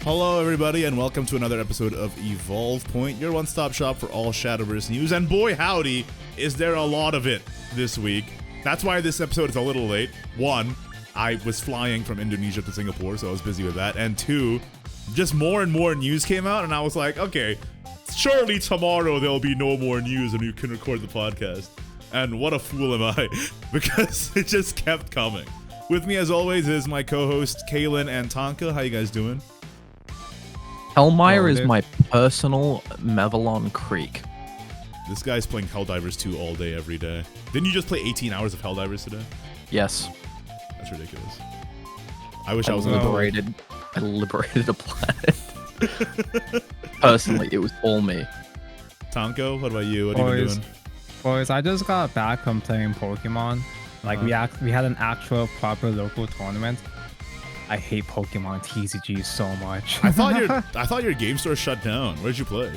Hello everybody and welcome to another episode of Evolve Point, your one-stop shop for all Shadowverse news, and boy howdy, is there a lot of it this week. That's why this episode is a little late. One, I was flying from Indonesia to Singapore, so I was busy with that, and two, just more and more news came out, and I was like, okay, surely tomorrow there'll be no more news and you can record the podcast. And what a fool am I, because it just kept coming. With me as always is my co-host Kaelan and Tonka. How you guys doing? Hellmire is my personal Mevalon Creek. This guy's playing Helldivers 2 all day, every day. Didn't you just play 18 hours of Helldivers today? Yes. That's ridiculous. I wish I was liberated. I liberated a planet. Personally, it was all me. Tonko, what about you? What have you been doing? Boys, I just got back from playing Pokemon. Like we had an actual proper local tournament. I hate Pokemon TCG so much. I thought your game store shut down. Where'd you play?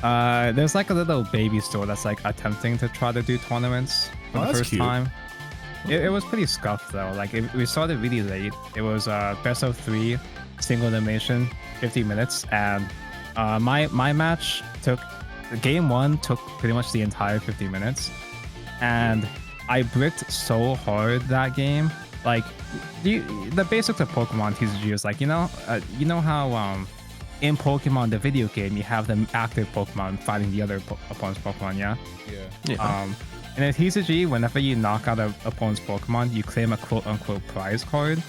There's like a little baby store that's like attempting to try to do tournaments for the first time. It was pretty scuffed though. Like we started really late. It was best of 3, single elimination, 50 minutes, and my match took game 1 took pretty much the entire 50 minutes, and I bricked so hard that game. Like the basics of Pokemon TCG is like you know how in Pokemon the video game you have the active Pokemon fighting the other opponent's Pokemon, yeah. In a TCG, whenever you knock out an opponent's Pokemon, you claim a quote-unquote prize card.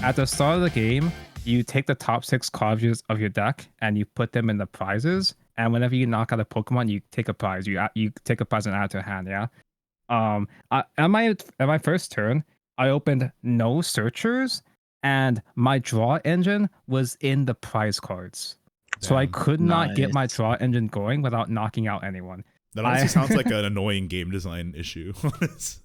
At the start of the game, you take the top 6 cards of your deck and you put them in the prizes. And whenever you knock out a Pokemon, you take a prize. You take a prize and add it to your hand, yeah. At my first turn, I opened no searchers, and my draw engine was in the prize cards. Damn, so I could not get my draw engine going without knocking out anyone. That honestly sounds like an annoying game design issue.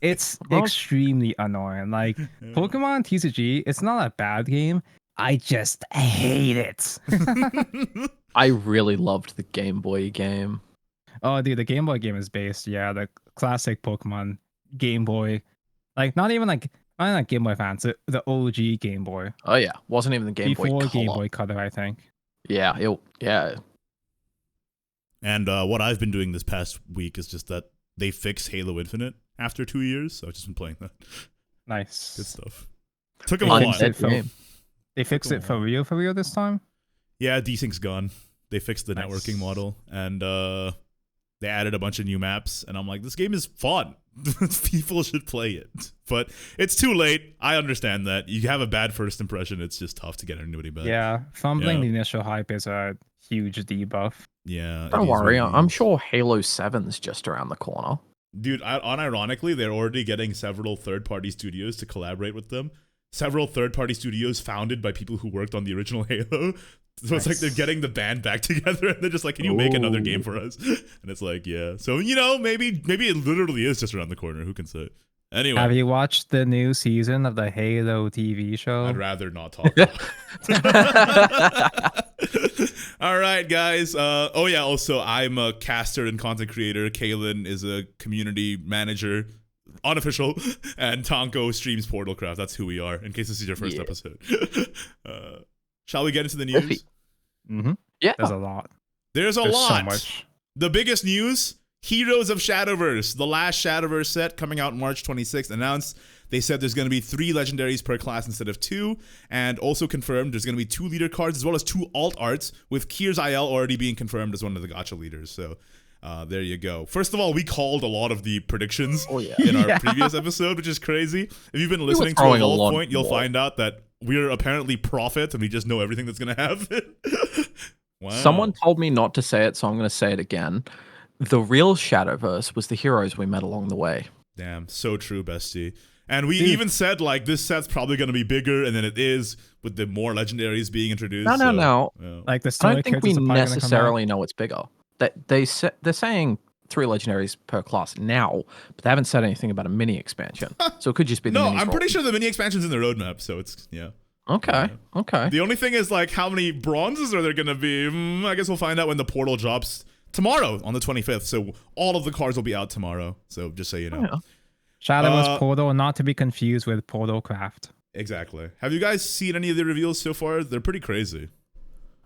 It's extremely annoying. Like Pokemon TCG, it's not a bad game. I just hate it. I really loved the Game Boy game. Oh, dude, the Game Boy game is based, yeah, the classic Pokemon Game Boy. Like, not even Game Boy fans, the OG Game Boy. Oh yeah, wasn't even the Game Boy Color. Before Game Boy Color, I think. Yeah, yeah. And what I've been doing this past week is just that they fixed Halo Infinite after 2 years, so I've just been playing that. Nice. Good stuff. Took them a while. They fixed it for real this time? Yeah, desync's gone. They fixed the networking model, and they added a bunch of new maps, and I'm like, this game is fun. People should play it. But it's too late. I understand that. You have a bad first impression. It's just tough to get anybody back. Yeah, fumbling the initial hype is a huge debuff. Yeah. Don't worry. I'm sure Halo 7's just around the corner. Dude, unironically, they're already getting several third-party studios to collaborate with them. Several third-party studios founded by people who worked on the original Halo. So it's like they're getting the band back together, and they're just like, can you make another game for us? And it's like, yeah. So, maybe it literally is just around the corner. Who can say? Anyway. Have you watched the new season of the Halo TV show? I'd rather not talk about it. All right, guys. Also, I'm a caster and content creator. Kaelan is a community manager. Unofficial, and Tonko streams Portalcraft. That's who we are, in case this is your first episode. Shall we get into the news? Yeah. There's a lot. There's a lot. So much. The biggest news, Heroes of Shadowverse. The last Shadowverse set coming out March 26th announced. They said there's going to be 3 legendaries per class instead of 2, and also confirmed there's going to be 2 leader cards as well as 2 alt arts, with Kier's IL already being confirmed as one of the gacha leaders. So there you go. First of all, we called a lot of the predictions in our previous episode, which is crazy. If you've been listening to Evolve Point, you'll find out that we're apparently prophets and we just know everything that's going to happen. Wow. Someone told me not to say it, so I'm going to say it again. The real Shadowverse was the heroes we met along the way. Damn, so true, bestie. And we even said, like, this set's probably going to be bigger, and then it is, with the more legendaries being introduced. No. Yeah. Like the I don't think we necessarily know it's bigger. They're saying 3 legendaries per class now, but they haven't said anything about a mini expansion. So it could just be the No, I'm pretty sure the mini expansion's in the roadmap, so it's, Okay. The only thing is, like, how many bronzes are there going to be? I guess we'll find out when the portal drops tomorrow on the 25th. So all of the cards will be out tomorrow. So just so you know. Yeah. Shadowverse Portal, not to be confused with Portalcraft. Exactly. Have you guys seen any of the reveals so far? They're pretty crazy.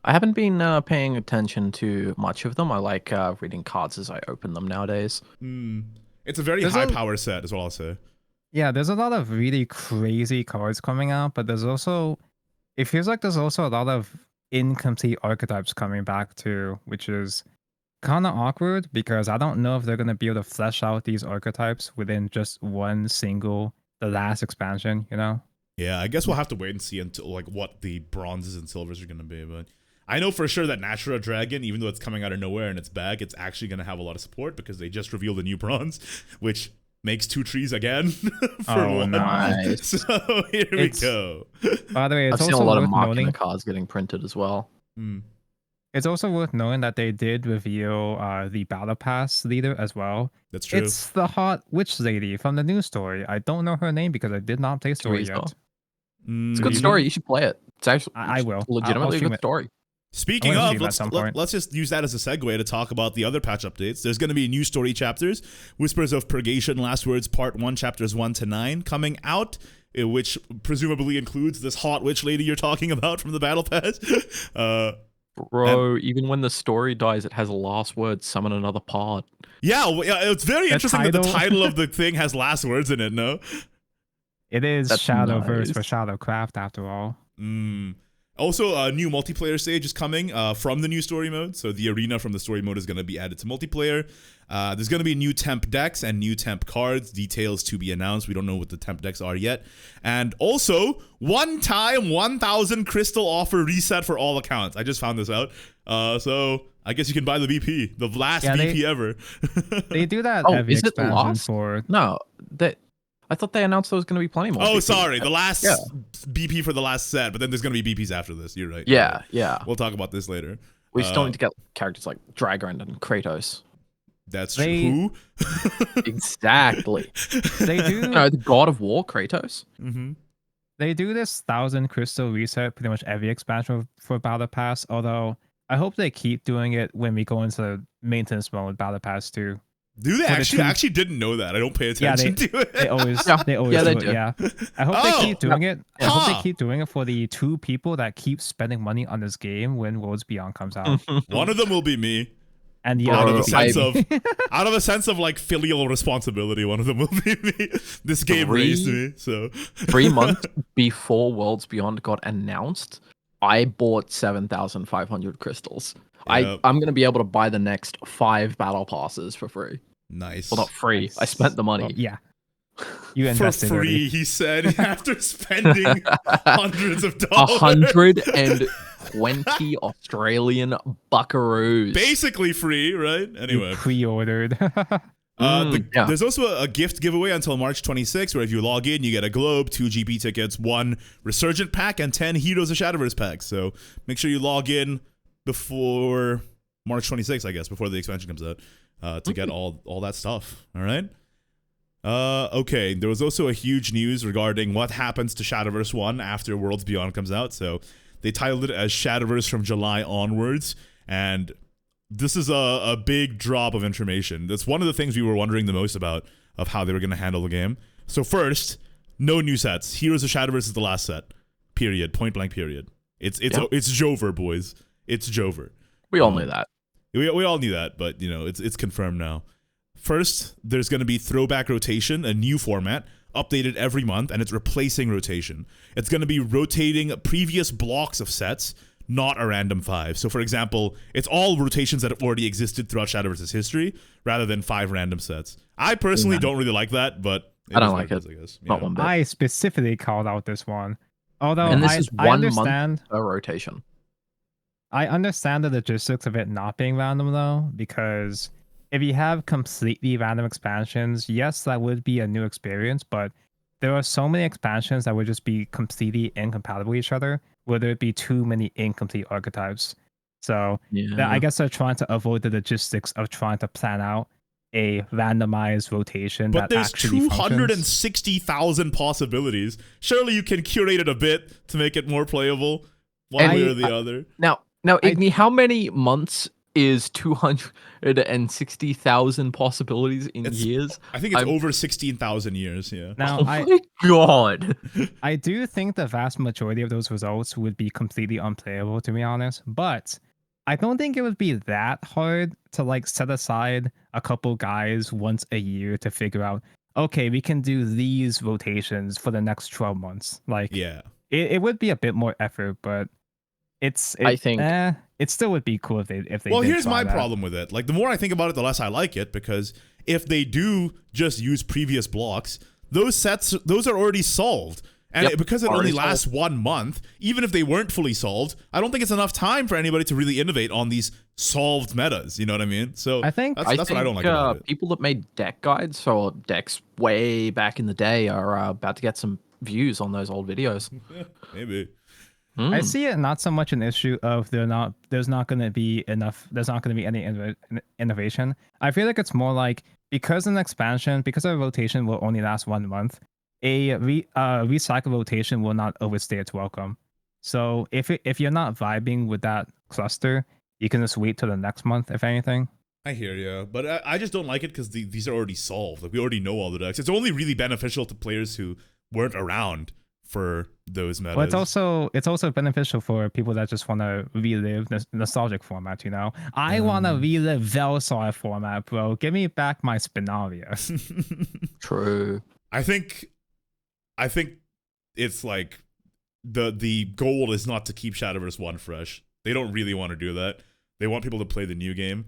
I haven't been paying attention to much of them. I like reading cards as I open them nowadays. It's a very high power set, is what I'll say. Yeah, there's a lot of really crazy cards coming out, but it feels like there's also a lot of incomplete archetypes coming back too, which is kind of awkward because I don't know if they're going to be able to flesh out these archetypes within just the last expansion, you know? Yeah, I guess we'll have to wait and see until like what the bronzes and silvers are going to be, but I know for sure that Natural Dragon, even though it's coming out of nowhere and it's back, it's actually going to have a lot of support because they just revealed a new bronze, which makes 2 trees again for one. Nice. So here we go. By the way, it's I've seen also a lot worth of marking noting, the cards getting printed as well. it's also worth knowing that they did reveal the Battle Pass leader as well. That's true. It's the hot witch lady from the news story. I don't know her name because I did not play story Teresa. yet. It's a good story. You should play it. It's actually I will. legitimately I'll a good story. Speaking I of, wanna see that at some point. let's just use that as a segue to talk about the other patch updates. There's going to be new story chapters, Whispers of Purgation, Last Words, Part 1, Chapters 1 to 9, coming out, which presumably includes this hot witch lady you're talking about from the Battle Pass. Bro, even when the story dies, it has a last word, summon another pod. Yeah, it's very interesting that the title- title of the thing has last words in it, no? It is That's Shadowverse nice. for Shadowcraft after all. Also, a new multiplayer stage is coming from the new story mode. So the arena from the story mode is going to be added to multiplayer. There's going to be new temp decks and new temp cards. Details to be announced. We don't know what the temp decks are yet. And also, one-time 1,000 crystal offer reset for all accounts. I just found this out. So I guess you can buy the BP, the last BP ever. They do that Oh, heavy is it the expansion last? for... No, I thought they announced there was going to be plenty more. Oh, BPs. sorry. The last Yeah. BP for the last set, but then there's going to be BPs after this. You're right. Yeah, yeah. We'll talk about this later. We still need to get characters like Dragon and Kratos. That's They- true. Exactly. They do No, the God of War, Kratos. they do this 1,000 crystal reset pretty much every expansion for Battle Pass, although I hope they keep doing it when we go into maintenance mode Battle Pass too. Do they For the actually? two- I actually didn't know that. I don't pay attention to it. They always Yeah. they always Yeah, they do it, do. yeah. I hope Oh. they keep doing it. I hope Huh. they keep doing it for the 2 people that keep spending money on this game when Worlds Beyond comes out. One of them will be me. And the Out other of a will be sense of out of a sense of like filial responsibility, one of them will be me. This game raised me, so 3 months before Worlds Beyond got announced, I bought 7,500 crystals. Yep. I'm going to be able to buy the next 5 battle passes for free. nice. Well, not free. Nice. I spent the money. Well, yeah. You For invested free, already. he said, after spending hundreds of dollars. 120 Australian buckaroos. Basically free, right? You Anyway. pre-ordered. Yeah. There's also a gift giveaway until March 26th, where if you log in, you get a globe, 2 GP tickets, 1 Resurgent pack, and 10 Heroes of Shadowverse packs. So make sure you log in before March 26th, I guess, before the expansion comes out, to get all that stuff. All right? Okay, there was also a huge news regarding what happens to Shadowverse 1 after Worlds Beyond comes out. So they titled it as Shadowverse from July onwards, and this is a big drop of information. That's one of the things we were wondering the most about, of how they were going to handle the game. So first, no new sets. Heroes of Shadowverse is the last set. Period. Point blank period. It's Jover, boys. It's Jover. We all knew that. We all knew that, but you know, it's confirmed now. First, there's going to be throwback rotation, a new format, updated every month, and it's replacing rotation. It's going to be rotating previous blocks of sets, not a random 5. So for example, it's all rotations that have already existed throughout Shadowverse's history, rather than 5 random sets. I personally don't really like that, but I don't is like what it. is, I guess. Not Yeah. one bit. I specifically called out this one. Although And this I, is I 1 understand, month per rotation. I understand the logistics of it not being random though, because if you have completely random expansions, yes, that would be a new experience, but there are so many expansions that would just be completely incompatible with each other, where there'd be too many incomplete archetypes. So Yeah. I guess they're trying to avoid the logistics of trying to plan out a randomized rotation But that there's actually functions. 260,000 possibilities. Surely you can curate it a bit to make it more playable, one way or the other. Now, Igni, how many months is 260,000 possibilities in years. I think it's over 16,000 years. Yeah. Now, Oh my god. I do think the vast majority of those results would be completely unplayable, to be honest. But I don't think it would be that hard to like set aside a couple guys once a year to figure out, okay, we can do these rotations for the next 12 months. Like, Yeah. It would be a bit more effort, but I think it still would be cool if they Well, did here's try my that. problem with it. Like, the more I think about it, the less I like it, because if they do just use previous blocks, those are already solved. And because it only lasts 1 month, even if they weren't fully solved, I don't think it's enough time for anybody to really innovate on these solved metas. You know what I mean? So I think that's what I don't like about it. People that made deck guides or decks way back in the day are about to get some views on those old videos. Maybe. I see it not so much an issue of there's not going to be any innovation. I feel like it's more like because a rotation will only last 1 month, a recycle rotation will not overstay its welcome. So if you're not vibing with that cluster, you can just wait till the next month, if anything. I hear you, but I just don't like it because these are already solved. Like, we already know all the decks. It's only really beneficial to players who weren't around for those metas. Well, it's also beneficial for people that just want to relive nostalgic format. You know, I want to relive Velisar format, bro. Give me back my Spinaria. True. I think it's like the goal is not to keep Shadowverse 1 fresh. They don't really want to do that. They want people to play the new game.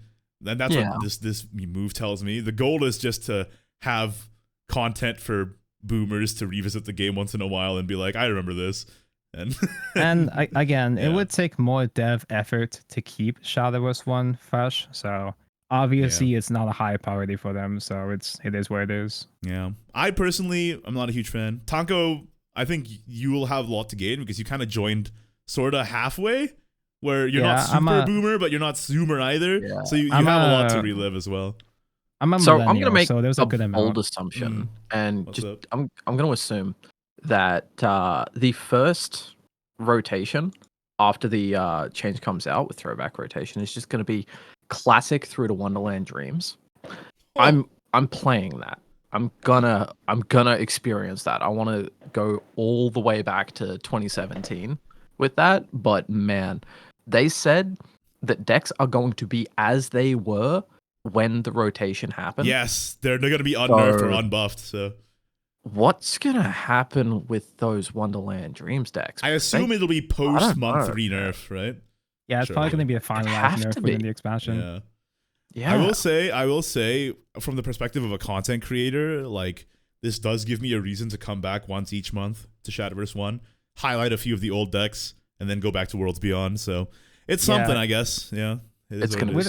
And that's what this move tells me. The goal is just to have content for boomers to revisit the game once in a while and be like, I remember this. And it would take more dev effort to keep Shadowverse 1 fresh. So obviously it's not a high priority for them. So it is what it is. Yeah. I personally, I'm not a huge fan. Tanko, I think you will have a lot to gain because you kind of joined sort of halfway, where you're not super boomer, but you're not zoomer either. Yeah. So you have a lot to relive as well. I'm a so I'm gonna make there's a good bold assumption, and I'm gonna assume that the first rotation after the change comes out with throwback rotation is just gonna be classic through to Wonderland Dreams. I'm playing that. I'm gonna experience that. I want to go all the way back to 2017 with that. But man, they said that decks are going to be as they were when the rotation happened. Yes, they're going to be unnerfed or unbuffed. So what's going to happen with those Wonderland Dreams decks? I assume it'll be post month 3 nerf, right? Yeah, it's probably going to be a finalized nerf within the expansion. Yeah. I will say from the perspective of a content creator, like, this does give me a reason to come back once each month to Shadowverse 1, highlight a few of the old decks, and then go back to Worlds Beyond. So it's something, I guess. Yeah. It's going to be with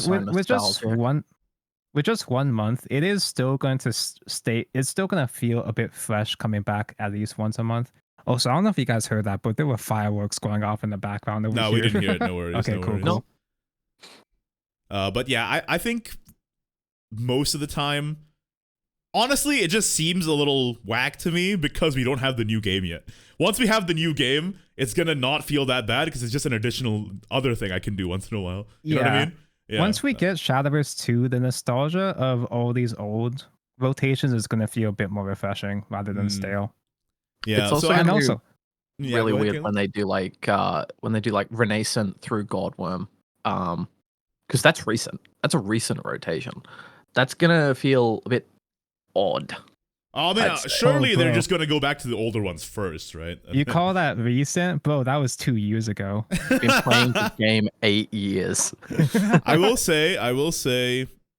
just 1 month, it is still going to it's still going to feel a bit fresh coming back at least once a month. Also, I don't know if you guys heard that, but there were fireworks going off in the background over here. We didn't hear it. No worries. Okay, cool. But yeah, I think most of the time, honestly, it just seems a little whack to me because we don't have the new game yet. Once we have the new game, it's going to not feel that bad because it's just an additional other thing I can do once in a while. You know what I mean? Yeah. Once we get Shadowverse 2, the nostalgia of all these old rotations is going to feel a bit more refreshing rather than stale. Yeah, it's also really weird when they do like Renascent through Godworm, because that's recent. That's a recent rotation. That's gonna feel a bit odd. Oh man, surely they're just gonna go back to the older ones first, right? You call that recent, bro? That was 2 years ago. Been playing the game 8 years. I will say,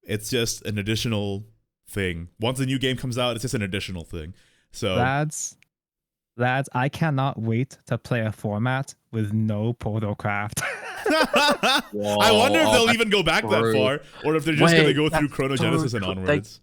it's just an additional thing. Once a new game comes out, it's just an additional thing. So lads, I cannot wait to play a format with no Protocraft. I wonder if they'll even go back that far, or if they're just gonna go through Chronogenesis and onwards.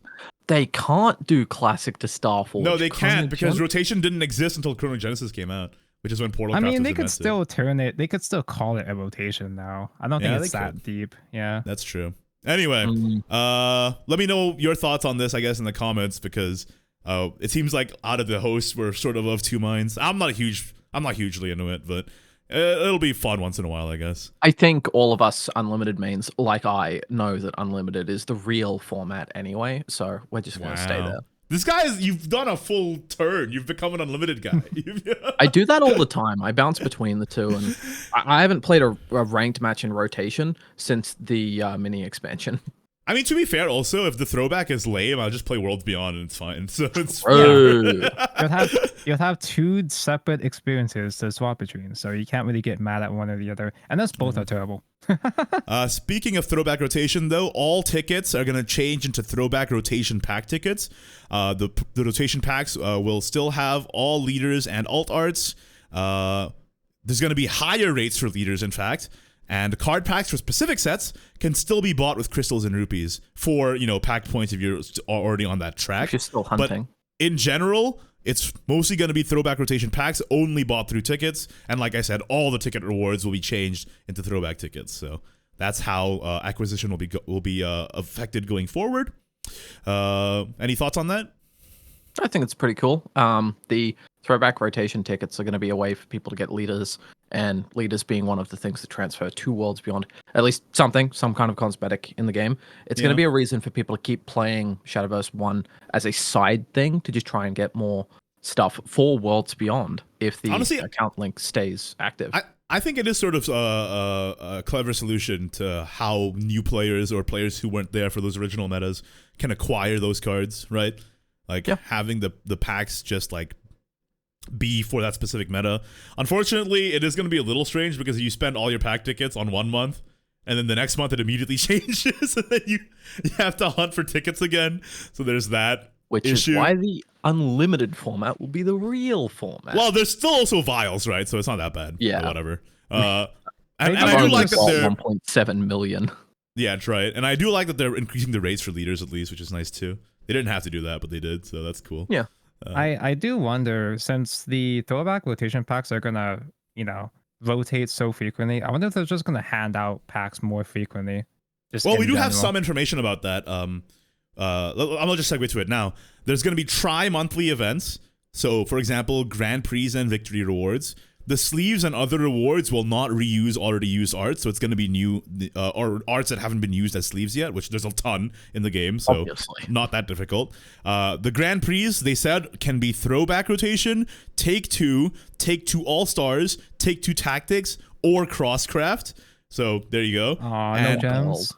They can't do Classic to Starforge. No, they can't because rotation didn't exist until Chronogenesis came out, which is when Portalcraft was they could still turn it. They could still call it a rotation now. I don't think it's that deep. Yeah, that's true. Anyway, let me know your thoughts on this, I guess, in the comments, because it seems like out of the hosts we're sort of 2 minds. I'm not hugely into it, but it'll be fun once in a while, I guess. I think all of us Unlimited mains, like I, know that Unlimited is the real format anyway, so we're just going to stay there. This guy you've done a full turn. You've become an Unlimited guy. I do that all the time. I bounce between the two, and I haven't played a ranked match in rotation since the mini expansion. I mean, to be fair, also, if the throwback is lame, I'll just play Worlds Beyond and it's fine. So it's you'll have two separate experiences to swap between, so you can't really get mad at one or the other. And those both are terrible. Speaking of throwback rotation, though, all tickets are going to change into throwback rotation pack tickets. The rotation packs will still have all leaders and alt arts. There's going to be higher rates for leaders, in fact. And card packs for specific sets can still be bought with crystals and rupees for, packed points if you're already on that track. If you're still hunting. But in general, it's mostly going to be throwback rotation packs only bought through tickets. And like I said, all the ticket rewards will be changed into throwback tickets. So that's how acquisition will be affected going forward. Any thoughts on that? I think it's pretty cool. The throwback rotation tickets are going to be a way for people to get leaders, and leaders being one of the things that transfer to Worlds Beyond. At least some kind of cosmetic in the game. It's going to be a reason for people to keep playing Shadowverse 1 as a side thing to just try and get more stuff for Worlds Beyond if the account link stays active. I think it is sort of a clever solution to how new players or players who weren't there for those original metas can acquire those cards, right? Like having the packs just like be for that specific meta. Unfortunately, it is going to be a little strange because you spend all your pack tickets on 1 month, and then the next month it immediately changes, and then you have to hunt for tickets again. So there's that Which issue. is why the unlimited format will be the real format. Well, there's still also vials, right? So it's not that bad. Yeah. Whatever. And I do like that they're 1.7 million. Yeah, that's right. And I do like that they're increasing the rates for leaders at least, which is nice too. They didn't have to do that, but they did, so that's cool. Yeah. I do wonder, since the throwback rotation packs are gonna, rotate so frequently, I wonder if they're just gonna hand out packs more frequently. Well, we do have some information about that. I'll just segue to it now. There's gonna be tri-monthly events. So, for example, Grand Prix and Victory rewards. The sleeves and other rewards will not reuse already used art, so it's going to be new or arts that haven't been used as sleeves yet, which there's a ton in the game, so obviously not that difficult. The Grand Prix, they said, can be throwback rotation, take two all-stars, take two tactics, or crosscraft. So there you go. No gems.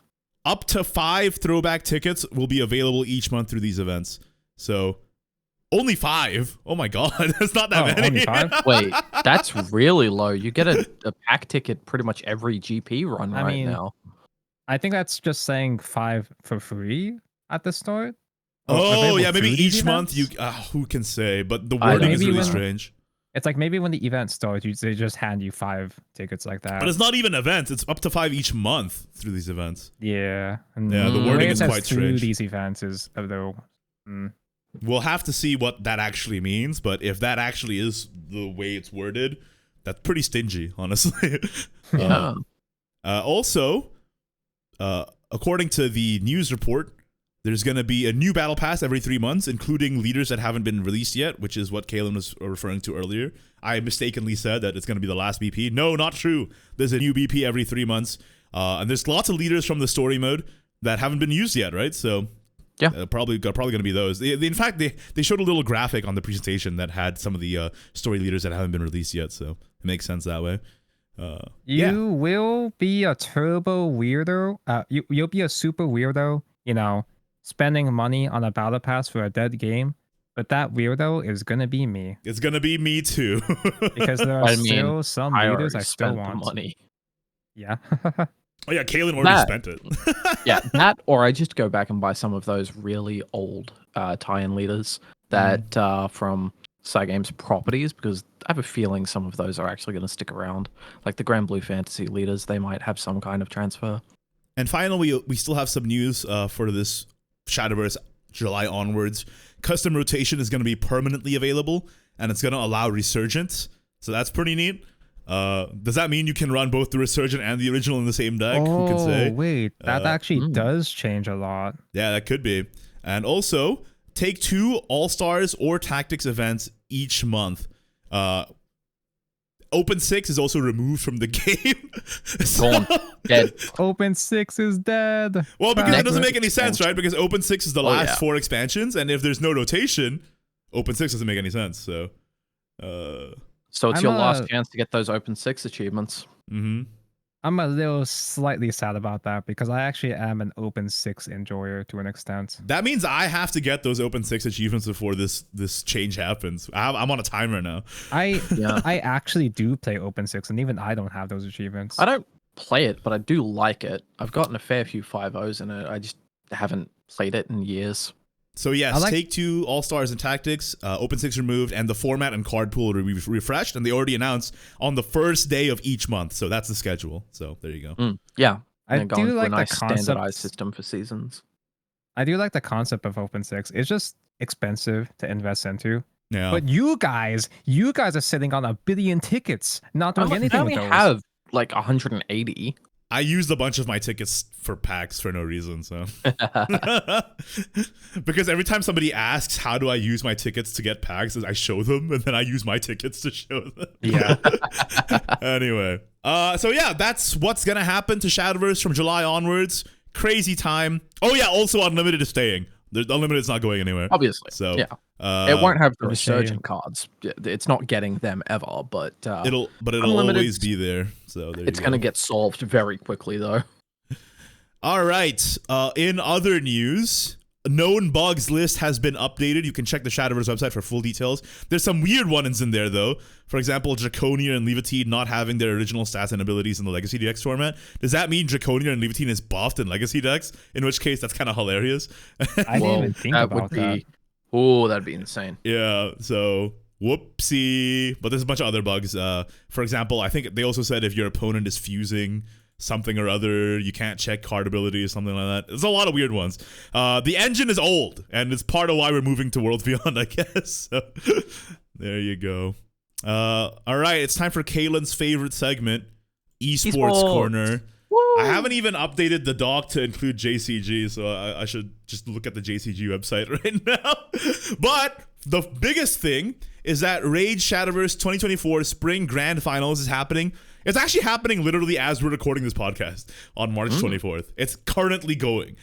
Up to 5 throwback tickets will be available each month through these events. So only 5? Oh my god, that's not that many. Only 5? Wait, that's really low. You get a pack ticket pretty much every GP run now. I think that's just saying 5 for free at the start. Oh yeah, maybe each month you. Who can say? But the wording is really strange. It's like maybe when the event starts, they just hand you 5 tickets like that. But it's not even events. It's up to 5 each month through these events. Yeah. Yeah, the wording is quite strange. These events is though. We'll have to see what that actually means, but if that actually is the way it's worded, that's pretty stingy, honestly. Yeah. Also, according to the news report, there's going to be a new battle pass every 3 months, including leaders that haven't been released yet, which is what Kaelan was referring to earlier. I mistakenly said that it's going to be the last BP. No, not true. There's a new BP every 3 months, and there's lots of leaders from the story mode that haven't been used yet, right? So yeah, probably going to be those. In fact, they showed a little graphic on the presentation that had some of the story leaders that haven't been released yet, so it makes sense that way. You will be a turbo weirdo. You'll be a super weirdo, spending money on a battle pass for a dead game. But that weirdo is going to be me. It's going to be me too. Because there are still some leaders I still want. Money. Yeah. Oh yeah, Kaelan already spent it. Yeah, that, or I just go back and buy some of those really old tie-in leaders that from Cygames properties, because I have a feeling some of those are actually going to stick around. Like the Grand Blue Fantasy leaders, they might have some kind of transfer. And finally, we still have some news for this Shadowverse July onwards. Custom rotation is going to be permanently available, and it's going to allow resurgence. So that's pretty neat. Does that mean you can run both the Resurgent and the original in the same deck? Who can say? Oh, wait. That actually does change a lot. Yeah, that could be. And also, take 2 All-Stars or Tactics events each month. Open 6 is also removed from the game. Gone. Dead. Open 6 is dead. Well, because it doesn't make any sense, right? Because Open 6 is the last 4 expansions, and if there's no rotation, Open 6 doesn't make any sense. So it's your last chance to get those Open 6 achievements. Mm-hmm. I'm a little slightly sad about that because I actually am an Open 6 enjoyer to an extent. That means I have to get those Open 6 achievements before this change happens. I'm on a timer now. I actually do play Open 6, and even I don't have those achievements. I don't play it, but I do like it. I've gotten a fair few 5-0s in it. I just haven't played it in years. So yes, Take-Two, All-Stars, and Tactics, Open 6 removed, and the format and card pool will be refreshed, and they already announced on the first day of each month. So that's the schedule. So there you go. Yeah. I do like the standardized system for seasons. I do like the concept of Open 6. It's just expensive to invest into. Yeah. But you guys are sitting on 1 billion tickets, not doing anything with those. I only have like 180. I used a bunch of my tickets for packs for no reason, so. Because every time somebody asks, how do I use my tickets to get packs, I show them, and then I use my tickets to show them. Yeah. Anyway. So yeah, that's what's going to happen to Shadowverse from July onwards. Crazy time. Oh yeah, also Unlimited is staying. The Unlimited is not going anywhere. Obviously. So yeah. It won't have the resurgent cards. It's not getting them ever, but it'll always be there. So it's going to get solved very quickly, though. All right. In other news, known bugs list has been updated. You can check the Shadowverse website for full details. There's some weird ones in there, though. For example, Draconia and Levitine not having their original stats and abilities in the Legacy Dex format. Does that mean Draconia and Levitine is buffed in Legacy Dex? In which case, that's kind of hilarious. I didn't even think about that. Oh, that'd be insane. Yeah, so whoopsie. But there's a bunch of other bugs. For example, I think they also said if your opponent is fusing something or other, you can't check card abilities, something like that. There's a lot of weird ones. The engine is old, and it's part of why we're moving to Worlds Beyond, I guess. So, there you go. All right, it's time for Kaelan's favorite segment, Esports Corner. Woo! I haven't even updated the doc to include JCG, so I should just look at the JCG website right now. But the biggest thing is that Rage Shadowverse 2024 Spring Grand Finals is happening. It's actually happening literally as we're recording this podcast on March 24th. It's currently going.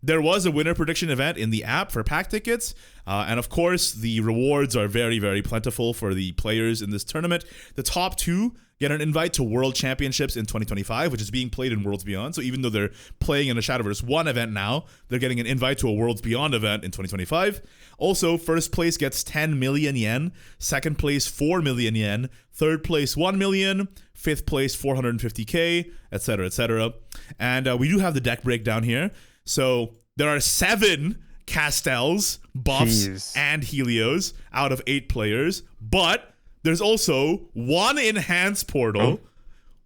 There was a winner prediction event in the app for pack tickets. And of course, the rewards are very, very plentiful for the players in this tournament. The top 2 get an invite to World Championships in 2025, which is being played in Worlds Beyond. So even though they're playing in a Shadowverse 1 event now, they're getting an invite to a Worlds Beyond event in 2025. Also, first place gets 10 million yen, second place 4 million yen, third place 1 million, fifth place 450k, etc., etc. And we do have the deck breakdown here. So there are 7 Castels, buffs, and Helios out of 8 players, but there's also 1 Enhanced Portal,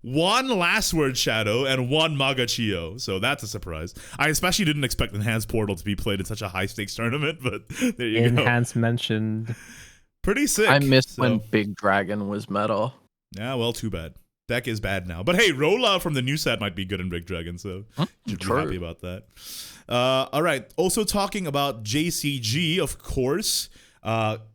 1 Last Word Shadow, and 1 Magachio. So that's a surprise. I especially didn't expect Enhanced Portal to be played in such a high-stakes tournament, but there you go. Enhanced mentioned. Pretty sick. I missed when Big Dragon was meta. Yeah, well, too bad. Deck is bad now. But hey, Rolla from the new set might be good in Big Dragon, so should be happy about that. All right. Also talking about JCG, of course.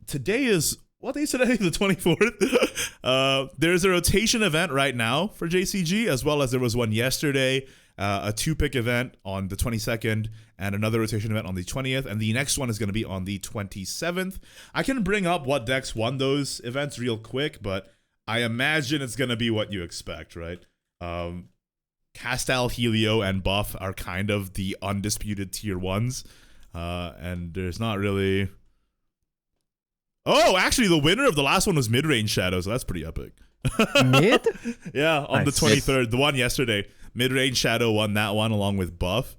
Today is... What day is today? The 24th? There's a rotation event right now for JCG, as well as there was one yesterday, a 2-pick event on the 22nd, and another rotation event on the 20th, and the next one is going to be on the 27th. I can bring up what decks won those events real quick, but I imagine it's going to be what you expect, right? Castal, Helio, and Buff are kind of the undisputed tier 1s, and there's not really... Oh, actually, the winner of the last one was Mid-Range Shadow, so that's pretty epic. Mid? Yeah, on the 23rd, the one yesterday. Mid-Range Shadow won that one along with Buff.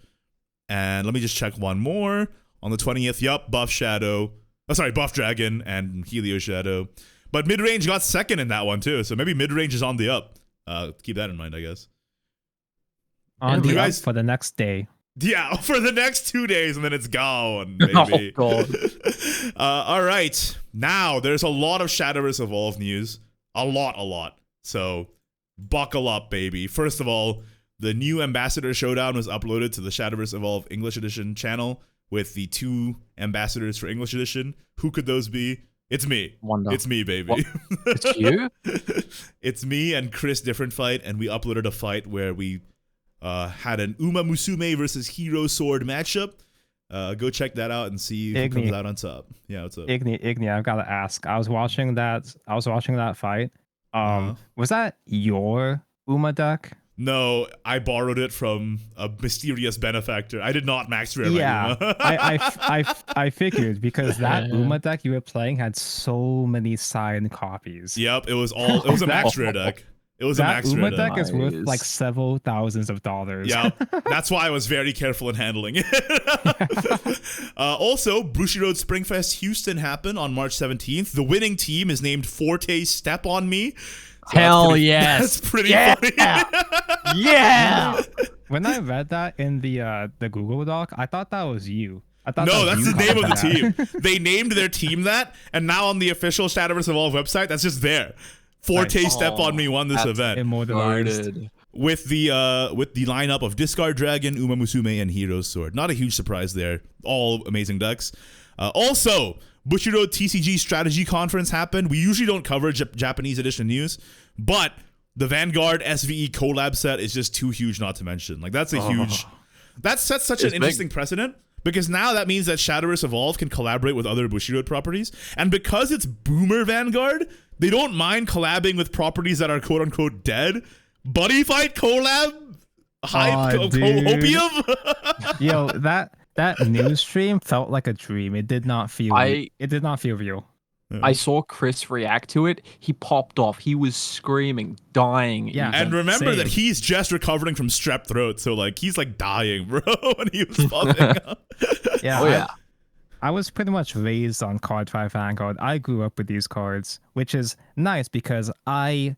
And let me just check one more. On the 20th, yup, Buff Shadow. Oh, sorry, Buff Dragon and Helio Shadow. But Mid-Range got second in that one, too, so maybe Mid-Range is on the up. Keep that in mind, I guess. On the up for the next day. Yeah, for the next 2 days, and then it's gone, baby. Oh, God. All right. Now, there's a lot of Shadowverse Evolve news. A lot. So, buckle up, baby. First of all, the new Ambassador Showdown was uploaded to the Shadowverse Evolve English Edition channel with the 2 ambassadors for English Edition. Who could those be? It's me. Wonder. It's me, baby. What? It's you? It's me and Chris Different Fight, and we uploaded a fight where we had an Uma Musume versus Hero Sword matchup. Go check that out and see who comes out on top. Yeah, what's up? Igni, I've got to ask. I was watching that fight. Was that your Uma deck? No, I borrowed it from a mysterious benefactor. I did not max rare Yeah, my Uma. I figured because that Uma deck you were playing had so many signed copies. Yep, it was a max rare deck. It was a max Uma rare deck deck. is worth like several thousands of dollars. Yeah, that's why I was very careful in handling it. Also, Bushiroad Springfest Houston happened on March 17th. The winning team is named Forte Step on Me. So Hell yes. That's pretty funny. Yeah. When I read that in the Google Doc, I thought that was you. No, that's the name of the team. They named their team that, and now on the official Shadowverse Evolve website, that's just there. Forte Step on Me won this event. Immortalized. With the lineup of Discard Dragon, Uma Musume, and Hero's Sword. Not a huge surprise there. All amazing decks. Also, Bushiroad TCG Strategy Conference happened. We usually don't cover Japanese edition news, but the Vanguard SVE collab set is just too huge not to mention. Like that sets such an interesting precedent, because now that means that Shadowverse Evolve can collaborate with other Bushiroad properties, and because it's Boomer Vanguard, they don't mind collabing with properties that are quote unquote dead. Buddy Fight collab, hype, opium. Yo, that news stream felt like a dream. It did not feel. It did not feel real. I saw Chris react to it. He popped off. He was screaming, dying. Yeah, and remember that he's just recovering from strep throat, so like he's like dying, bro. When he was popping up. Yeah. Oh yeah. I was pretty much raised on Card Fight Vanguard. I grew up with these cards, which is nice because I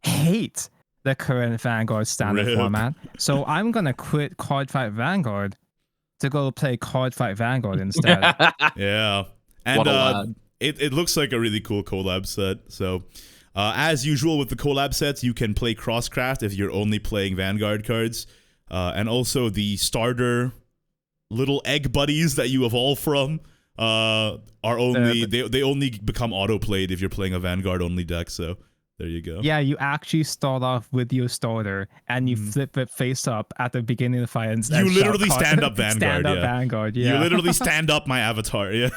hate the current Vanguard standard format. So I'm gonna quit Card Fight Vanguard to go play Card Fight Vanguard instead. Yeah, and it looks like a really cool collab set. So, as usual with the collab sets, you can play Crosscraft if you're only playing Vanguard cards, and also the starter little egg buddies that you evolve from are only they only become auto played if you're playing a Vanguard only deck. So there you go. Yeah, you actually start off with your starter and you flip it face up at the beginning of the fight. And you literally stand up Vanguard. Stand up Vanguard. Yeah. You literally stand up my avatar. Yeah.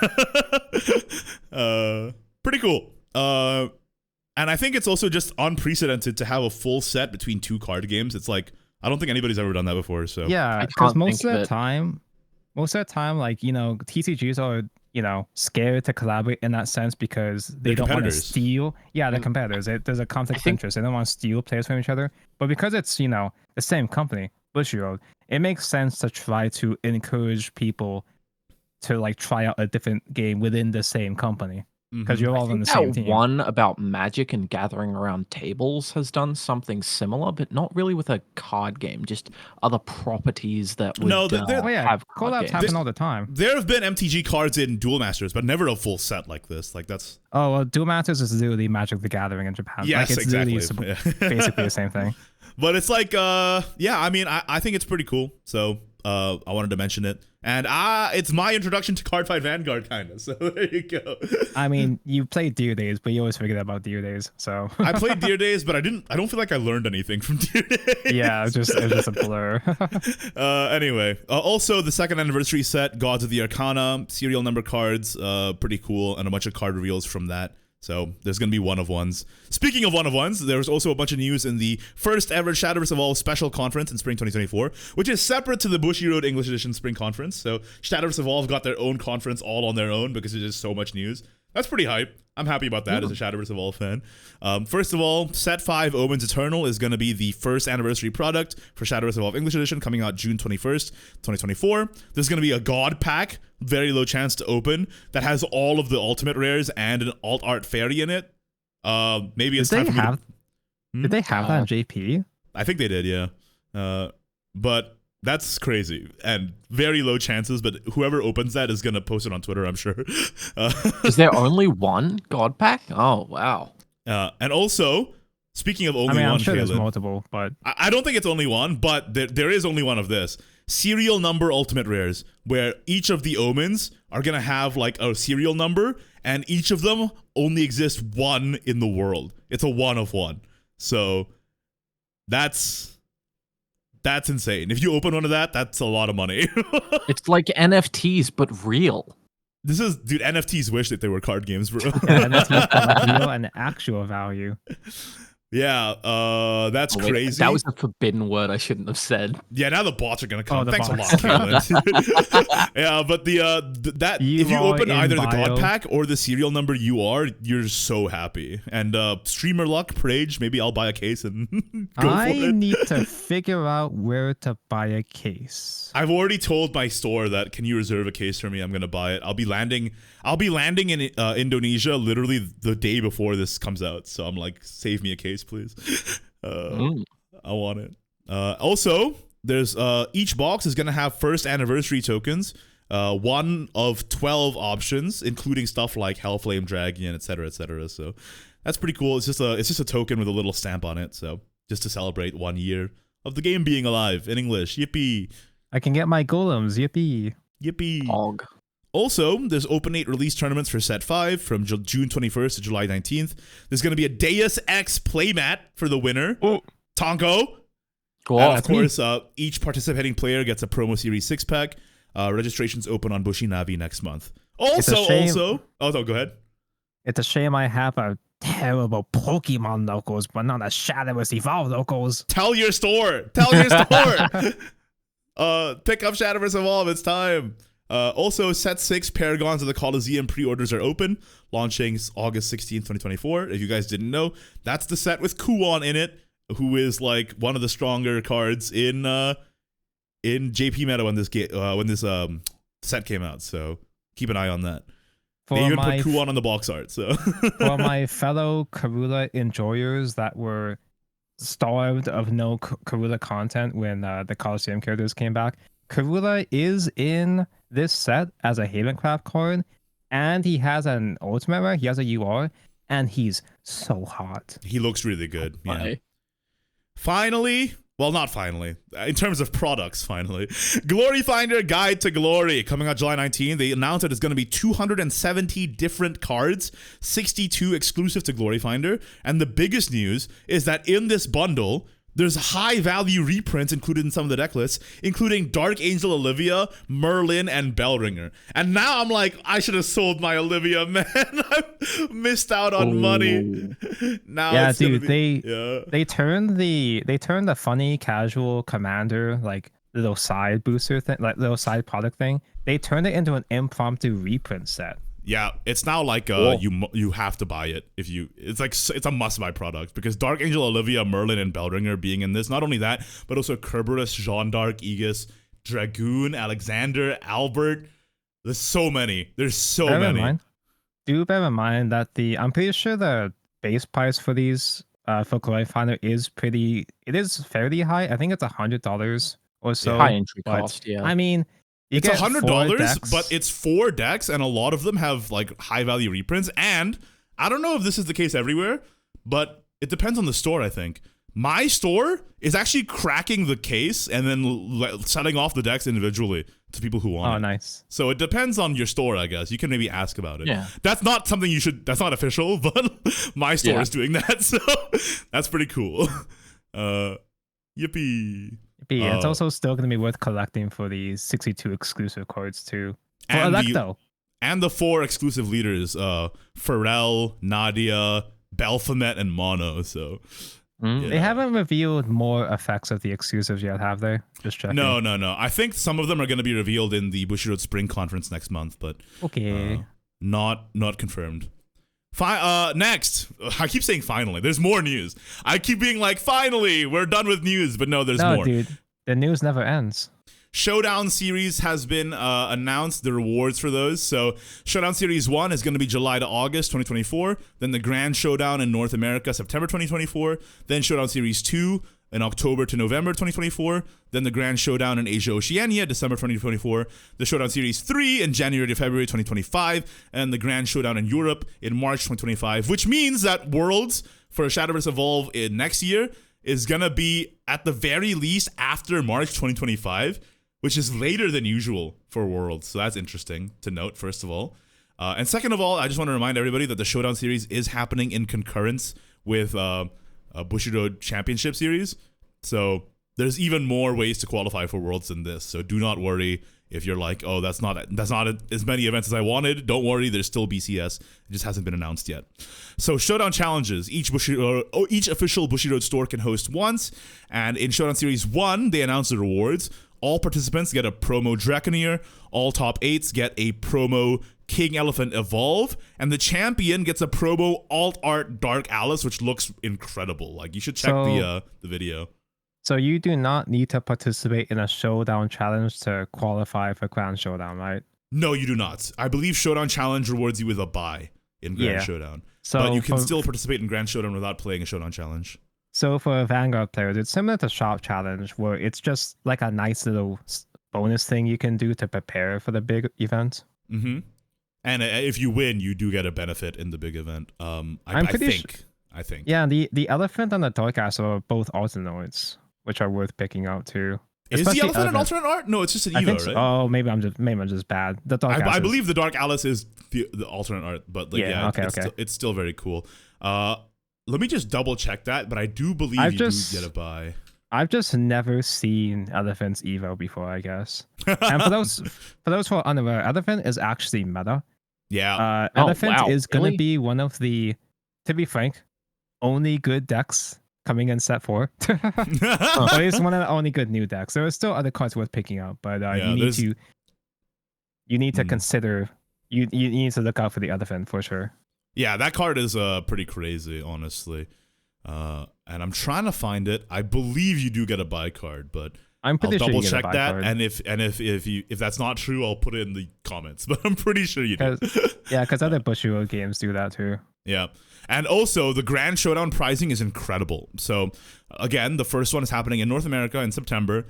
Pretty cool. And I think it's also just unprecedented to have a full set between two card games. It's like I don't think anybody's ever done that before. So yeah, because most of the time, like, you know, TCGs are, you know, scared to collaborate in that sense because they don't want to steal. Yeah, the competitors. There's a conflict of interest. They don't want to steal players from each other. But because it's, you know, the same company, Bushiroad, it makes sense to try to encourage people to like try out a different game within the same company. Because you're all on the same team. One about Magic and gathering around tables has done something similar, but not really with a card game. Just other properties that would have collabs happen all the time. There have been MTG cards in Duel Masters, but never a full set like this. Like that's Duel Masters is literally Magic the Gathering in Japan. Yes, like, it's exactly. Basically the same thing. But it's like, yeah, I mean, I think it's pretty cool. So I wanted to mention it. And it's my introduction to Card Fight Vanguard, kind of. So there you go. I mean, you played Deer Days, but you always forget about Deer Days. So I played Deer Days, but I don't feel like I learned anything from Deer Days. Yeah, it was just a blur. Anyway, also the second anniversary set, Gods of the Arcana, serial number cards, pretty cool, and a bunch of card reveals from that. So there's going to be one-of-ones. Speaking of one-of-ones, there's also a bunch of news in the first ever Shadowverse Evolve special conference in spring 2024, which is separate to the Bushiroad English Edition spring conference. So Shadowverse Evolve got their own conference all on their own because there's just so much news. That's pretty hype. I'm happy about that as a Shadowverse Evolve fan. First of all, Set 5 Omens Eternal is going to be the first anniversary product for Shadowverse Evolve English Edition, coming out June 21st, 2024. There's going to be a God Pack, very low chance to open, that has all of the ultimate rares and an alt art fairy in it. Maybe it's time for me Did they have that in JP? I think they did, yeah. But that's crazy and very low chances, but whoever opens that is going to post it on Twitter, I'm sure. Is there only one God Pack? Oh, wow. And also, speaking of only one, I'm sure Kaelan, there's multiple, but I don't think it's only one, but there is only one of this. Serial number ultimate rares, where each of the omens are going to have like a serial number, and each of them only exists one in the world. It's a one of one. So that's insane. If you open one of that, that's a lot of money. It's like NFTs, but real. Dude, NFTs wish that they were card games, bro. Yeah, NFTs got like real and actual value. Yeah, that's crazy. That was a forbidden word I shouldn't have said. Yeah, now the bots are gonna come. Oh, Thanks bots. a lot, Kaelan. Yeah, but if you open either the God Pack or the serial number you're so happy. And streamer luck, Prage, maybe I'll buy a case and go for it. I need to figure out where to buy a case. I've already told my store that can you reserve a case for me? I'm gonna buy it. I'll be landing in Indonesia literally the day before this comes out. So I'm like, save me a case, please. I want it. Also, there's each box is gonna have first anniversary tokens. One of 12 options, including stuff like Hellflame Dragon, etc., etc. So that's pretty cool. It's just a token with a little stamp on it. So just to celebrate 1 year of the game being alive in English. Yippee! I can get my golems. Yippee! Yippee! Hog. Also, there's Open 8 release tournaments for Set 5 from June 21st to July 19th. There's going to be a Deus Ex playmat for the winner. Oh. Tonko. Cool. And of course, each participating player gets a Promo Series 6-pack. Registration's open on Bushi Navi next month. Also, go ahead. It's a shame I have a terrible Pokemon logos, but not a Shadowverse Evolve logos. Tell your store. Pick up Shadowverse Evolve. It's time. Also, Set 6 Paragons of the Coliseum pre-orders are open, launching August 16th, 2024. If you guys didn't know, that's the set with Kuon in it, who is like one of the stronger cards in JP meta when this set came out. So keep an eye on that. They even put Kuon on the box art. So for my fellow Karula enjoyers that were starved of no Karula content when the Coliseum characters came back, Karula is in this set as a Havencraft card, and he has an ultimate rare, he has a UR, and he's so hot. He looks really good. Yeah. Bye. Finally, well, not finally, in terms of products, finally, Glory Finder Guide to Glory coming out July 19th. They announced that it's going to be 270 different cards, 62 exclusive to Glory Finder, and the biggest news is that in this bundle, there's high-value reprints included in some of the deck lists, including Dark Angel Olivia, Merlin, and Bellringer. And now I'm like, I should have sold my Olivia, man. I missed out on money. Now yeah, dude, they turned the funny casual commander like little side booster thing, like little side product thing. They turned it into an impromptu reprint set. Yeah, it's now like you have to buy it if you. It's a must-buy product because Dark Angel Olivia, Merlin, and Bellringer being in this. Not only that, but also Kerberos, Jeanne d'Arc, Aegis, Dragoon, Alexander, Albert. There's so many. There's so many. Do bear in mind that I'm pretty sure the base price for these for Glory Finder is fairly high. I think it's $100 or so. High entry cost. Yeah. I mean. It's $100, but it's 4 decks, and a lot of them have like high value reprints. And I don't know if this is the case everywhere, but it depends on the store. I think my store is actually cracking the case and then setting off the decks individually to people who want. Oh, it. Nice. So it depends on your store, I guess. You can maybe ask about it. Yeah. That's not something you should. That's not official, but my store is doing that, so that's pretty cool. Yippee. Yeah, it's also still going to be worth collecting for the 62 exclusive cards too. For and Electo. And the 4 exclusive leaders, Pharrell, Nadia, Baphomet, and Mono. So They haven't revealed more effects of the exclusives yet, have they? Just checking. No. I think some of them are going to be revealed in the Bushiroad Spring Conference next month, but okay, not confirmed. Next, I keep saying finally. There's more news. I keep being like, finally, we're done with news, but no, there's more. Dude, the news never ends. Showdown Series has been announced, the rewards for those. So Showdown Series 1 is going to be July to August 2024. Then the Grand Showdown in North America, September 2024. Then Showdown Series 2 in October to November 2024. Then the Grand Showdown in Asia Oceania, December 2024. The Showdown Series 3 in January to February 2025. And the Grand Showdown in Europe in March 2025. Which means that Worlds for Shadowverse Evolve in next year is going to be at the very least after March 2025. Which is later than usual for Worlds. So that's interesting to note, first of all. And second of all, I just want to remind everybody that the Showdown series is happening in concurrence with a Bushido Championship series. So there's even more ways to qualify for Worlds than this. So do not worry if you're like, oh, that's not as many events as I wanted. Don't worry, there's still BCS. It just hasn't been announced yet. So Showdown challenges. Each official Bushido store can host once. And in Showdown Series 1, they announced the rewards. All participants get a promo Draconeer. All top 8s get a promo King Elephant Evolve. And the champion gets a promo Alt Art Dark Alice, which looks incredible. Like, you should check the video. So you do not need to participate in a Showdown challenge to qualify for Grand Showdown, right? No, you do not. I believe Showdown Challenge rewards you with a buy in Grand Showdown. But you can still participate in Grand Showdown without playing a Showdown Challenge. So for Vanguard players, it's similar to Shop Challenge, where it's just like a nice little bonus thing you can do to prepare for the big event. Mm-hmm. And if you win, you do get a benefit in the big event. I think. Yeah, the Elephant and the Dark Ass are both alternoids, which are worth picking out too. Is the Elephant an alternate art? No, it's just an Evo, right? Oh, maybe I'm just bad. The Dark Ass. I believe the Dark Alice is the alternate art, but it's still very cool. Let me just double check that, but I do believe you do get a buy. I've just never seen Elephant's Evo before, I guess. And for those who are unaware, Elephant is actually meta. Yeah. Elephant is going to be one of the, to be frank, only good decks coming in set 4. But it's one of the only good new decks. There are still other cards worth picking up, but you need to consider, you need to look out for the Elephant for sure. Yeah, that card is pretty crazy, honestly. And I'm trying to find it. I believe you do get a buy card, but I'll double check that. Card. And if that's not true, I'll put it in the comments. But I'm pretty sure you do. Yeah, because other Bushido games do that too. Yeah. And also, the Grand Showdown pricing is incredible. So, again, the first one is happening in North America in September.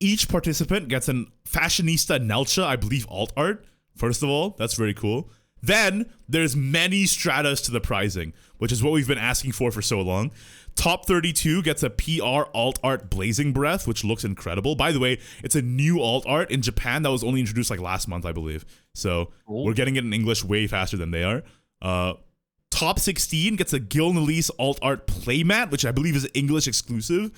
Each participant gets an Fashionista Nelcha, I believe, alt art. First of all, that's very cool. Then, there's many stratas to the pricing, which is what we've been asking for so long. Top 32 gets a PR alt art Blazing Breath, which looks incredible. By the way, it's a new alt art in Japan that was only introduced like last month, I believe. So, We're getting it in English way faster than they are. Top 16 gets a Gil Nalise alt art playmat, which I believe is English exclusive.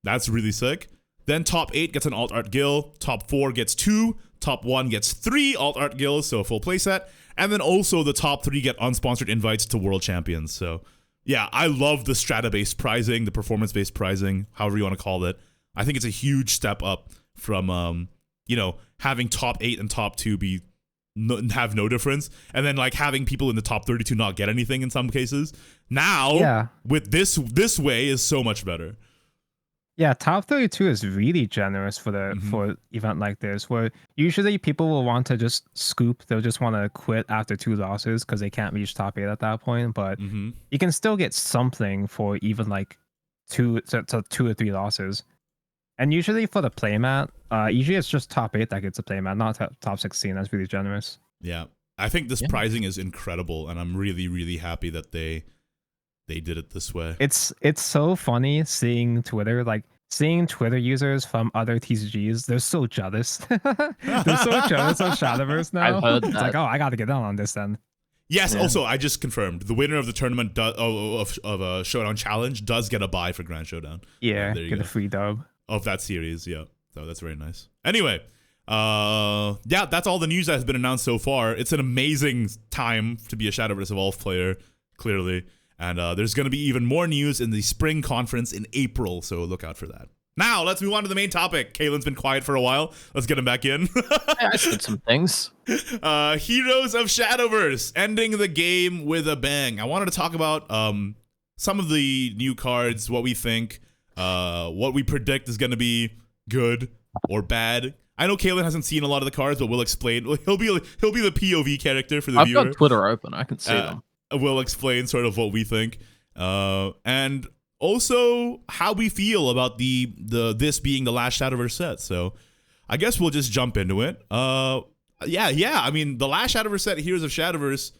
That's really sick. Then top 8 gets an alt art Gil. Top 4 gets 2. Top 1 gets 3 alt art Gils, so a full playset. And then also the top 3 get unsponsored invites to World Champions. So yeah, I love the strata-based pricing, the performance-based pricing, however you want to call it. I think it's a huge step up from having top 8 and top 2 have no difference, and then like having people in the top 32 not get anything in some cases. Now, with this way is so much better. Yeah, top 32 is really generous for event like this, where usually people will want to just scoop. They'll just want to quit after 2 losses because they can't reach top 8 at that point. But you can still get something for even like 2 or 3 losses. And usually for the playmat, usually it's just top 8 that gets a playmat, not top 16. That's really generous. Yeah, I think this pricing is incredible, and I'm really, really happy that they did it this way. It's so funny seeing Twitter users from other TCGs. They're so jealous. They're so jealous of Shadowverse now. I've heard that. It's like, oh, I got to get down on this then. Yes. Yeah. Also, I just confirmed the winner of the tournament of a Showdown Challenge does get a buy for Grand Showdown. Yeah, get a free dub of that series. Yeah, so that's very nice. Anyway, that's all the news that has been announced so far. It's an amazing time to be a Shadowverse Evolve player, clearly. And there's going to be even more news in the spring conference in April, so look out for that. Now, let's move on to the main topic. Kaelan's been quiet for a while. Let's get him back in. I said some things. Heroes of Shadowverse, ending the game with a bang. I wanted to talk about some of the new cards, what we think, what we predict is going to be good or bad. I know Kaelan hasn't seen a lot of the cards, but we'll explain. He'll be the POV character for the viewer. I've got Twitter open. I can see them. We'll explain sort of what we think, and also how we feel about this being the last Shadowverse set. So I guess we'll just jump into it. Yeah. I mean, the last Shadowverse set, Heroes of Shadowverse.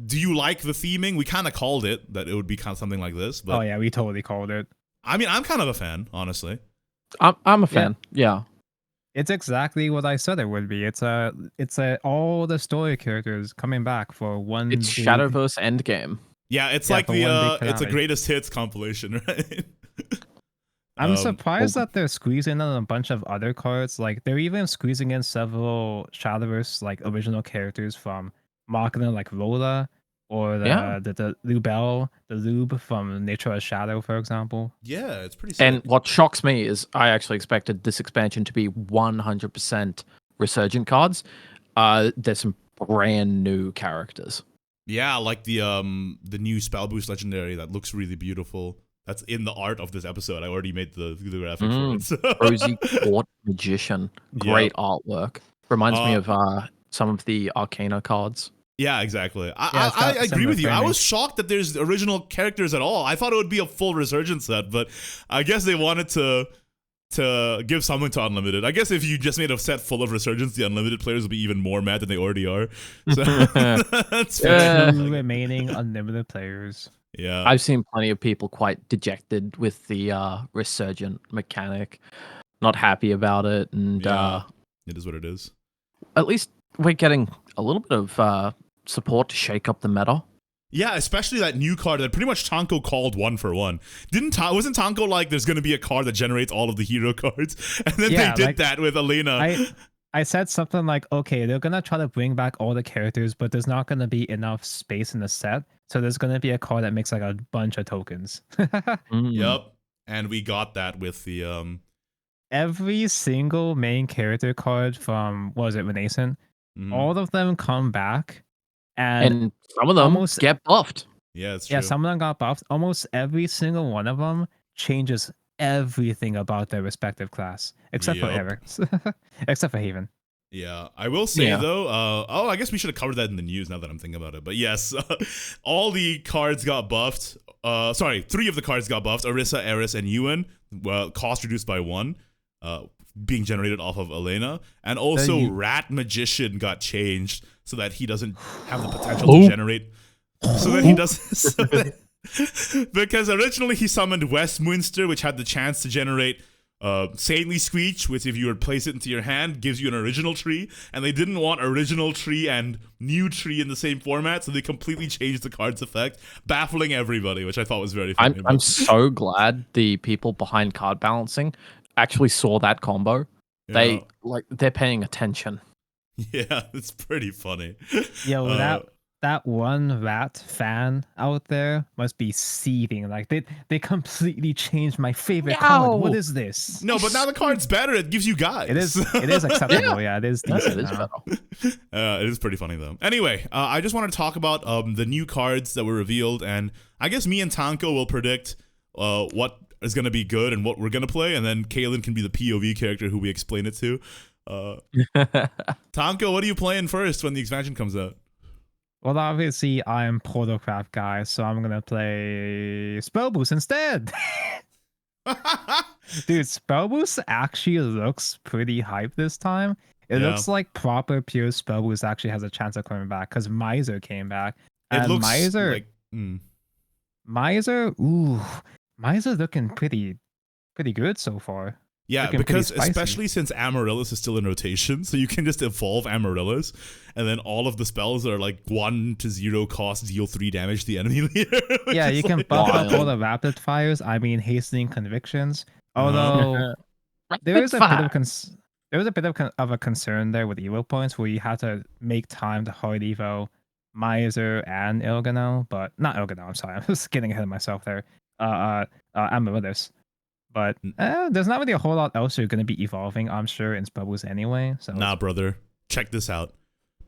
Do you like the theming? We kind of called it that it would be kind of something like this. But, oh yeah, we totally called it. I mean, I'm kind of a fan, honestly. I'm a fan. Yeah. It's exactly what I said it would be. It's all the story characters coming back for one. It's Shadowverse Endgame. Yeah, it's Yeah, like for one big it's a finale. greatest hits compilation, right? I'm surprised that they're squeezing in a bunch of other cards. Like they're even squeezing in several Shadowverse like original characters from Machina, like Rola, or the Lubel, the Lube from Nature of Shadow, for example. Yeah, it's pretty sick. And what shocks me is I actually expected this expansion to be 100% resurgent cards. There's some brand new characters. Yeah, like the new Spell Boost Legendary that looks really beautiful. That's in the art of this episode. I already made the graphic for it. So. Rosy Court Magician. Great artwork. Reminds me of some of the Arcana cards. Yeah, exactly. I agree with you. I was shocked that there's original characters at all. I thought it would be a full Resurgent set, but I guess they wanted to give something to Unlimited. I guess if you just made a set full of Resurgence, the Unlimited players will be even more mad than they already are. So that's fair. Remaining Unlimited players. Yeah, I've seen plenty of people quite dejected with the Resurgent mechanic, not happy about it, and it is what it is. At least we're getting a little bit of support to shake up the meta. Yeah, especially that new card that pretty much Tanko called 1-for-1. Wasn't Tanko like there's going to be a card that generates all of the hero cards? And then they did that with Elena. I said something like, okay, they're going to try to bring back all the characters, but there's not going to be enough space in the set. So there's going to be a card that makes like a bunch of tokens. Yep. And we got that with the... Every single main character card from, what was it, Renascent? All of them come back. And some of them get buffed. Yeah, it's true. Yeah, some of them got buffed. Almost every single one of them changes everything about their respective class, except for Eric's, except for Haven. Yeah, I will say though. I guess we should have covered that in the news now that I'm thinking about it. But yes, all the cards got buffed. 3 of the cards got buffed: Orisa, Eris, and Ewan. Well, cost reduced by 1. Being generated off of Elena, and also Rat Magician got changed so that he doesn't have the potential to generate. So that he doesn't. Because originally he summoned Westminster, which had the chance to generate Saintly Screech, which if you would place it into your hand gives you an original tree, and they didn't want original tree and new tree in the same format, so they completely changed the card's effect, baffling everybody, which I thought was very funny. I'm so glad the people behind card balancing actually saw that combo. Yeah. They're paying attention. Yeah, it's pretty funny. Yeah, that one Rat fan out there must be seething. Like they completely changed my favorite card. What is this? No, but now the card's better. It gives you guys. It is acceptable. Yeah, it is decent. It is better. It is pretty funny though. Anyway, I just want to talk about the new cards that were revealed, and I guess me and Tanko will predict what is going to be good and what we're going to play, and then Kaelan can be the POV character who we explain it to. Tanko, what are you playing first when the expansion comes out? Well, obviously, I'm Portalcraft guy, so I'm going to play Spell Boost instead. Dude, Spell Boost actually looks pretty hype this time. It looks like proper pure Spell Boost actually has a chance of coming back, because Miser came back. And Miser looking pretty good so far. Yeah, because especially since Amaryllis is still in rotation, so you can just evolve Amaryllis, and then all of the spells are like 1 to 0 cost, deal 3 damage to the enemy leader. Yeah, you can buff up all the rapid fires. I mean, hastening convictions. Although there is a bit of a concern there with evo points where you have to make time to hard evo Miser and Ilganel, but not Ilganel. I'm sorry, I'm just getting ahead of myself there. Amaryllis. But there's not really a whole lot else you're going to be evolving, I'm sure, in Spellboost anyway. So nah, brother. Check this out.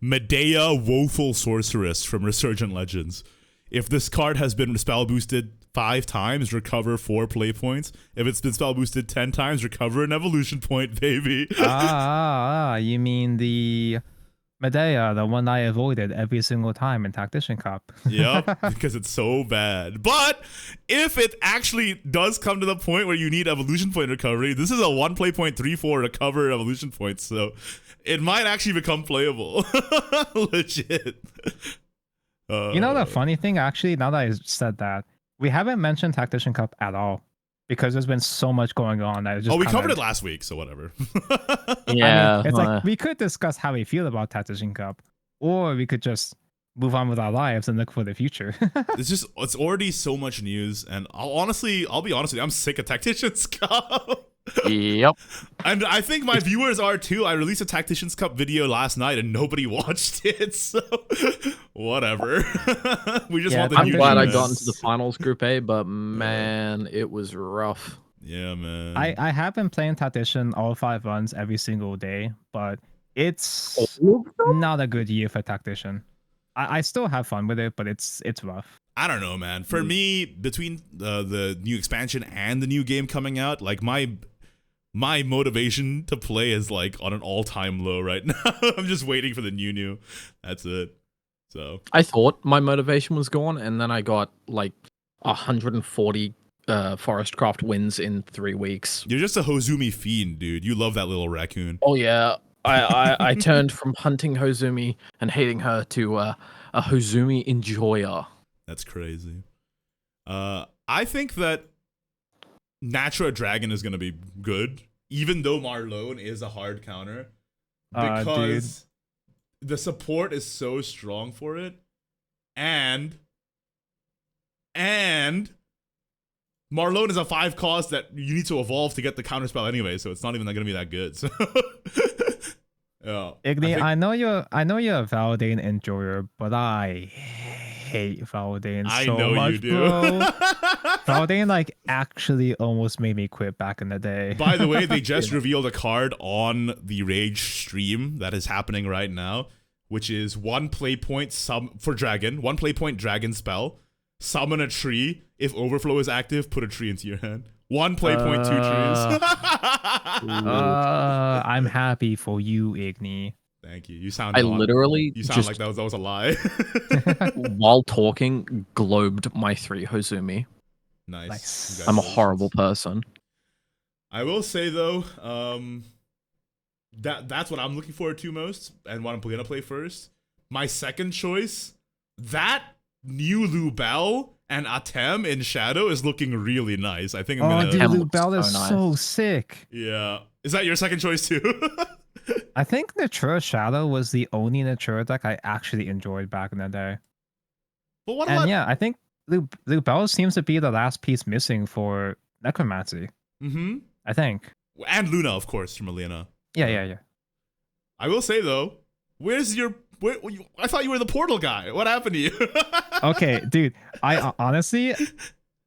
Medea Woeful Sorceress from Resurgent Legends. If this card has been spell boosted 5 times, recover 4 play points. If it's been spell boosted 10 times, recover an evolution point, baby. You mean the Medea, the one I avoided every single time in Tactician Cup. Yep, because it's so bad. But if it actually does come to the point where you need evolution point recovery, this is a 1 play point 3/4 recover evolution points, so it might actually become playable. Legit. You know the funny thing, actually, now that I said that, we haven't mentioned Tactician Cup at all. because there's been so much going on that just we covered it last week, so whatever. Yeah, I mean, it's like we could discuss how we feel about Tactician Cup, or we could just move on with our lives and look for the future. It's already so much news, and I'll be honest with you, I'm sick of Tacticians Cup. Yep. And I think my viewers are too. I released a Tacticians Cup video last night and nobody watched it, so whatever. We just want the I'm new glad I news. got into the finals group A, but man, it was rough. Yeah, man. I have been playing Tactician all 5 runs every single day, but it's not a good year for Tactician. I still have fun with it, but it's rough. I don't know, man. For me, between the new expansion and the new game coming out, like my motivation to play is like on an all-time low right now. I'm just waiting for the new. That's it. So I thought my motivation was gone, and then I got like 140 Forestcraft wins in 3 weeks. You're just a Hozumi fiend, dude. You love that little raccoon. Oh yeah, I turned from hunting Hozumi and hating her to a Hozumi enjoyer. That's crazy. I think that Natural Dragon is gonna be good, even though Marlone is a hard counter, because the support is so strong for it, and Marlone is a 5 cost that you need to evolve to get the counter spell anyway, so it's not even gonna be that good. So yeah. Igni, I know you're a Valdain enjoyer, but I hate Valdain so much, you do. Bro. Valdain like actually almost made me quit back in the day. By the way, they just revealed a card on the Rage stream that is happening right now, which is 1 play point for dragon, 1 play point dragon spell, summon a tree. If overflow is active, put a tree into your hand. 1 play point, 2 trees. I'm happy for you, Igni. Thank you. You sound. You sound like that was a lie. While talking, globed my 3 Hozumi. Nice. I'm a horrible person. I will say though, that's what I'm looking forward to most, and what I'm gonna play first. My second choice, that new Lubel and Atem in Shadow is looking really nice. I think I'm gonna. Dude, Lubel is so sick. Yeah, is that your second choice too? I think Natura Shadow was the only Natura deck I actually enjoyed back in the day. But what about... yeah, I think Lubel seems to be the last piece missing for Necromancy. Mm-hmm. I think. And Luna, of course, from Alina. Yeah. I will say though, I thought you were the portal guy. What happened to you? Okay, dude. I honestly,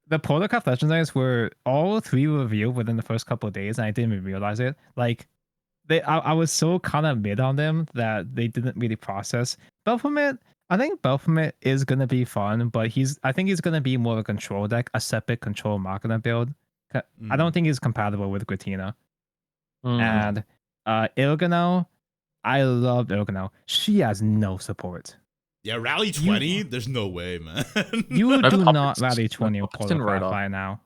the Portal Craft Legendaries were all 3 revealed within the first couple of days, and I didn't even realize it. Like, I was so kind of mid on them that they didn't really process. Belphemit, I think Belphemit is gonna be fun, but I think he's gonna be more of a control deck, a separate control Machina build. I don't think he's compatible with Gratina. And Ilganel, I love Ilganel. She has no support. Yeah, Rally 20? There's no way, man. You do not Rally 20 or Portal Craft by now.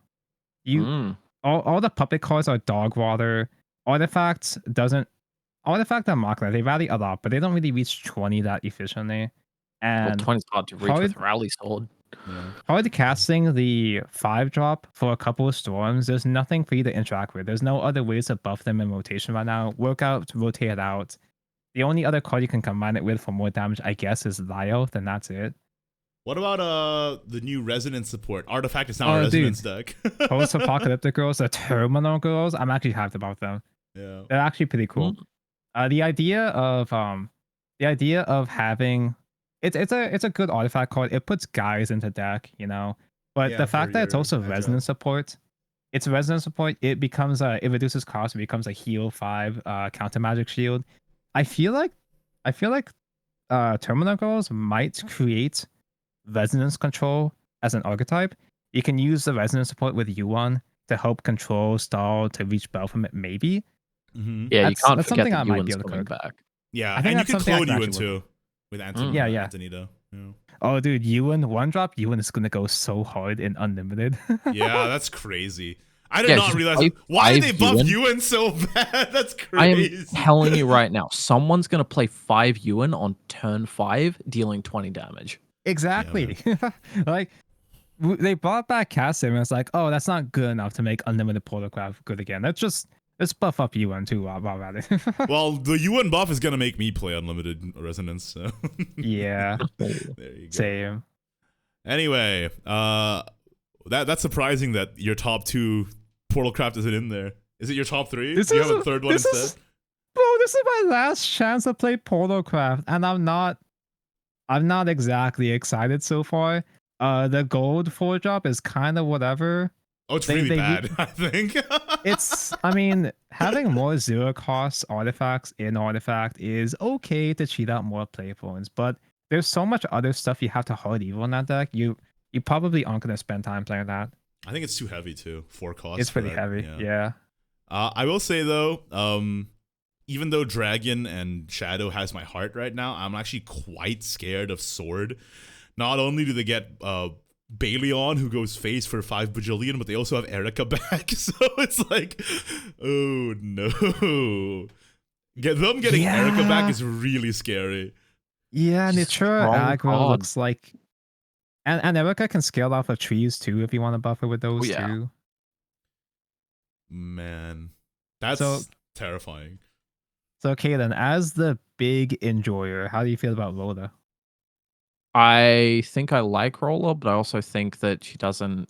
All the puppet cards are dog water. Artifacts and Machina, they rally a lot, but they don't really reach 20 that efficiently. And 20's hard to reach with Rally Sword. Yeah. Hard casting the 5-drop for a couple of storms, there's nothing for you to interact with. There's no other ways to buff them in rotation right now. Work out, rotate it out. The only other card you can combine it with for more damage, I guess, is Lyo, then that's it. What about the new Resonance support? Artifact is now a Resonance deck. Post-apocalyptic girls, the Terminal girls, I'm actually hyped about them. Yeah. They're actually pretty cool. The idea of having it's a good artifact card. It puts guys into deck, you know. But the fact that it's also resonance support, it reduces cost, it becomes a heal 5 counter magic shield. I feel like Terminal Girls might create resonance control as an archetype. You can use the resonance support with Yuan to help control stall to reach Belphemit, maybe. Mm-hmm. Yeah, you can't forget that Yuan's coming back. Yeah, and you can clone Yuan too with Antonito. Yeah. Oh, dude, Yuan 1-drop. Yuan is gonna go so hard in Unlimited. Yeah, that's crazy. I did not realize. Why did they buff Yuan so bad? That's crazy. I am telling you right now, someone's gonna play 5 Yuan on turn 5, dealing 20 damage. Exactly. Yeah. Like, they brought back Cassim and it's like, oh, that's not good enough to make unlimited portalcraft good again. Let's buff up UN too while at it. Well, the UN buff is gonna make me play unlimited resonance. So. Yeah. There you go. Same. Anyway, that's surprising that your top 2 portalcraft isn't in there. Is it your top 3? Do you have a third one instead? Bro, this is my last chance to play portalcraft, and I'm not exactly excited so far. The gold 4 drop is kind of whatever. Oh, it's really bad, I think. I mean, having more 0 cost artifacts in Artifact is okay to cheat out more play points, but there's so much other stuff you have to hard evil in that deck. You probably aren't going to spend time playing that. I think it's too heavy too. 4 costs. It's pretty heavy, yeah. I will say though, even though Dragon and Shadow has my heart right now, I'm actually quite scared of Sword. Not only do they get Baleon, who goes face for 5 bajillion, but they also have Erica back. So it's like, oh no. Getting Erica back is really scary. Yeah, Natura aggro looks like... And Erica can scale off of trees too if you want to buffer with those too. Man, that's terrifying. So Kaelan, as the big enjoyer, how do you feel about Rhoda? I think I like Roller, but I also think that she doesn't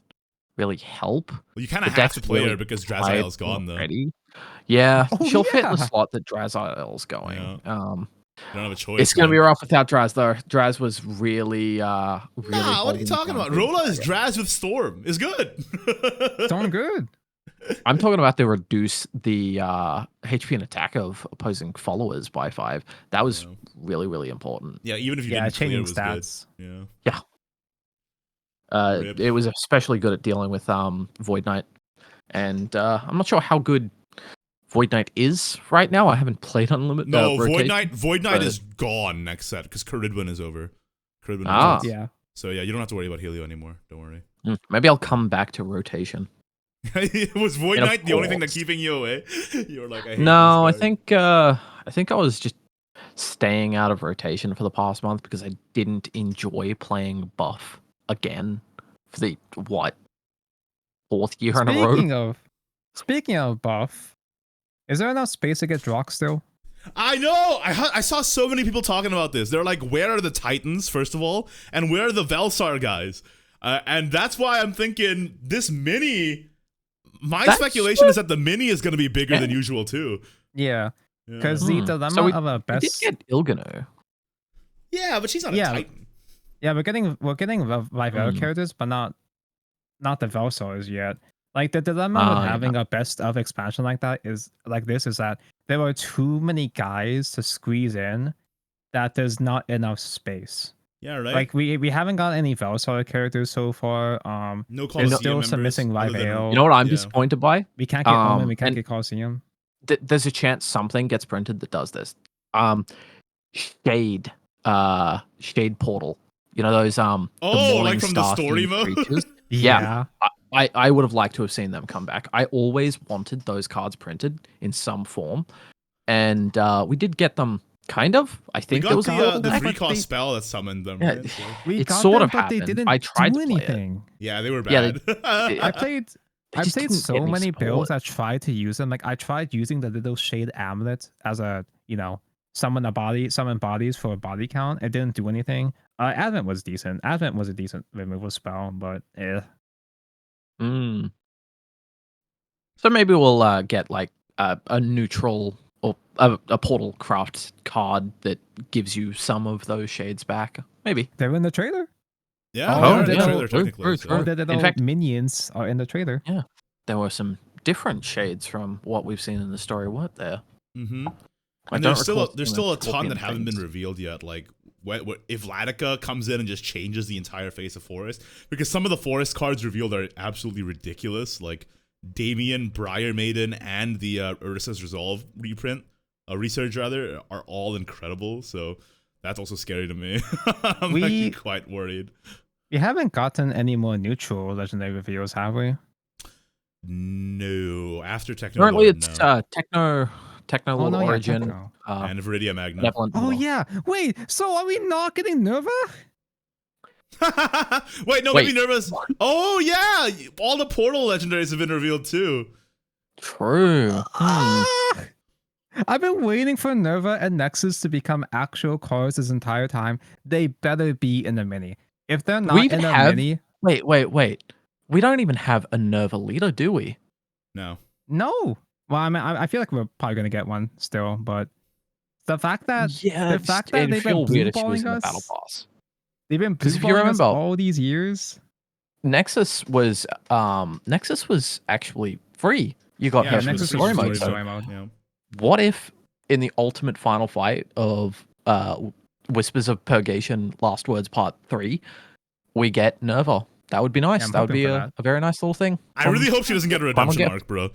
really help. Well, you kind of have to play her because Drazile's gone though. Yeah, she'll fit in the slot that Drazile's going. Yeah. You don't have a choice. It's going to be rough without Draz, though. Draz was really, Nah, what are you talking about? Rolla is Draz with Storm. Is good. Storm good. I'm talking about to reduce the HP and attack of opposing followers by 5. That was really, really important. Yeah, even if you didn't clear, it was stats. Good. Yeah. It was especially good at dealing with Void Knight. And I'm not sure how good Void Knight is right now. I haven't played Unlimited. No, Void Knight is gone next set because Caridwen is over. Yeah. So yeah, you don't have to worry about Helio anymore. Don't worry. Maybe I'll come back to rotation. Was Void Knight the only thing that's keeping you away? You were like, I think I was just staying out of rotation for the past month because I didn't enjoy playing buff again for the 4th year in a row. Speaking of buff, is there enough space to get Drock still? I know! I saw so many people talking about this. They're like, where are the Titans, first of all? And where are the Velsar guys? And that's why I'm thinking this mini... My speculation is that the mini is going to be bigger than usual, too. Yeah. Because the dilemma of a best... We did get Ilgano. Yeah, but she's not a Titan. Yeah, we're getting Vivera characters, but not the Velsars yet. Like, the dilemma with having a best of expansion like that is that there are too many guys to squeeze in that there's not enough space. Yeah, right. Like, we haven't got any Velsar characters so far. No Colosseum there's still some missing Vivale. You know what I'm disappointed by? We can't get Omen, we can't get Colosseum. There's a chance something gets printed that does this. Shade Portal. You know those like from the story mode? Yeah. I would have liked to have seen them come back. I always wanted those cards printed in some form, and we did get them. Kind of. I think there was the 3-cost spell that summoned them. Yeah, right? So. We got sort them, of but happened. they didn't I tried do to play anything. Yeah, they were bad. I played so many builds that tried to use them. Like, I tried using the little Shade Amulet as a, summon bodies for a body count. It didn't do anything. Advent was decent. Advent was a decent removal spell, but So maybe we'll get like a neutral or a portal craft card that gives you some of those shades back. Maybe they're in the trailer. Yeah, they're in the trailer technically. In fact, minions are in the trailer. Yeah, there were some different shades from what we've seen in the story. What there? Mm-hmm. And there's still a ton that haven't been revealed yet. Like, if Latica comes in and just changes the entire face of Forest, because some of the Forest cards revealed are absolutely ridiculous. Like Damien, Briar Maiden, and the Urissa's Resolve research rather, are all incredible. So that's also scary to me. I'm actually quite worried. We haven't gotten any more neutral legendary reveals, have we? No. After Techno. Currently, it's Techno Lord Origin, Techno. And Viridia Magna. Oh yeah. Wait. So are we not getting Nerva? Wait, no, maybe nervous. Oh yeah, all the portal legendaries have been revealed too. True. I've been waiting for Nerva and Nexus to become actual cards this entire time. They better be in the mini. If they're not in the mini... Wait. We don't even have a Nerva leader, do we? No. Well, I mean, I feel like we're probably going to get one still, but the fact that they've been blue balling us... Battle Pass. They've been blue balling us all these years. Nexus was actually free. You got Nexus story mode. Yeah. What if in the ultimate final fight of Whispers of Purgation Last Words Part 3, we get Nerva? That would be nice. That would be a very nice little thing. I really hope she doesn't get a redemption mark, bro.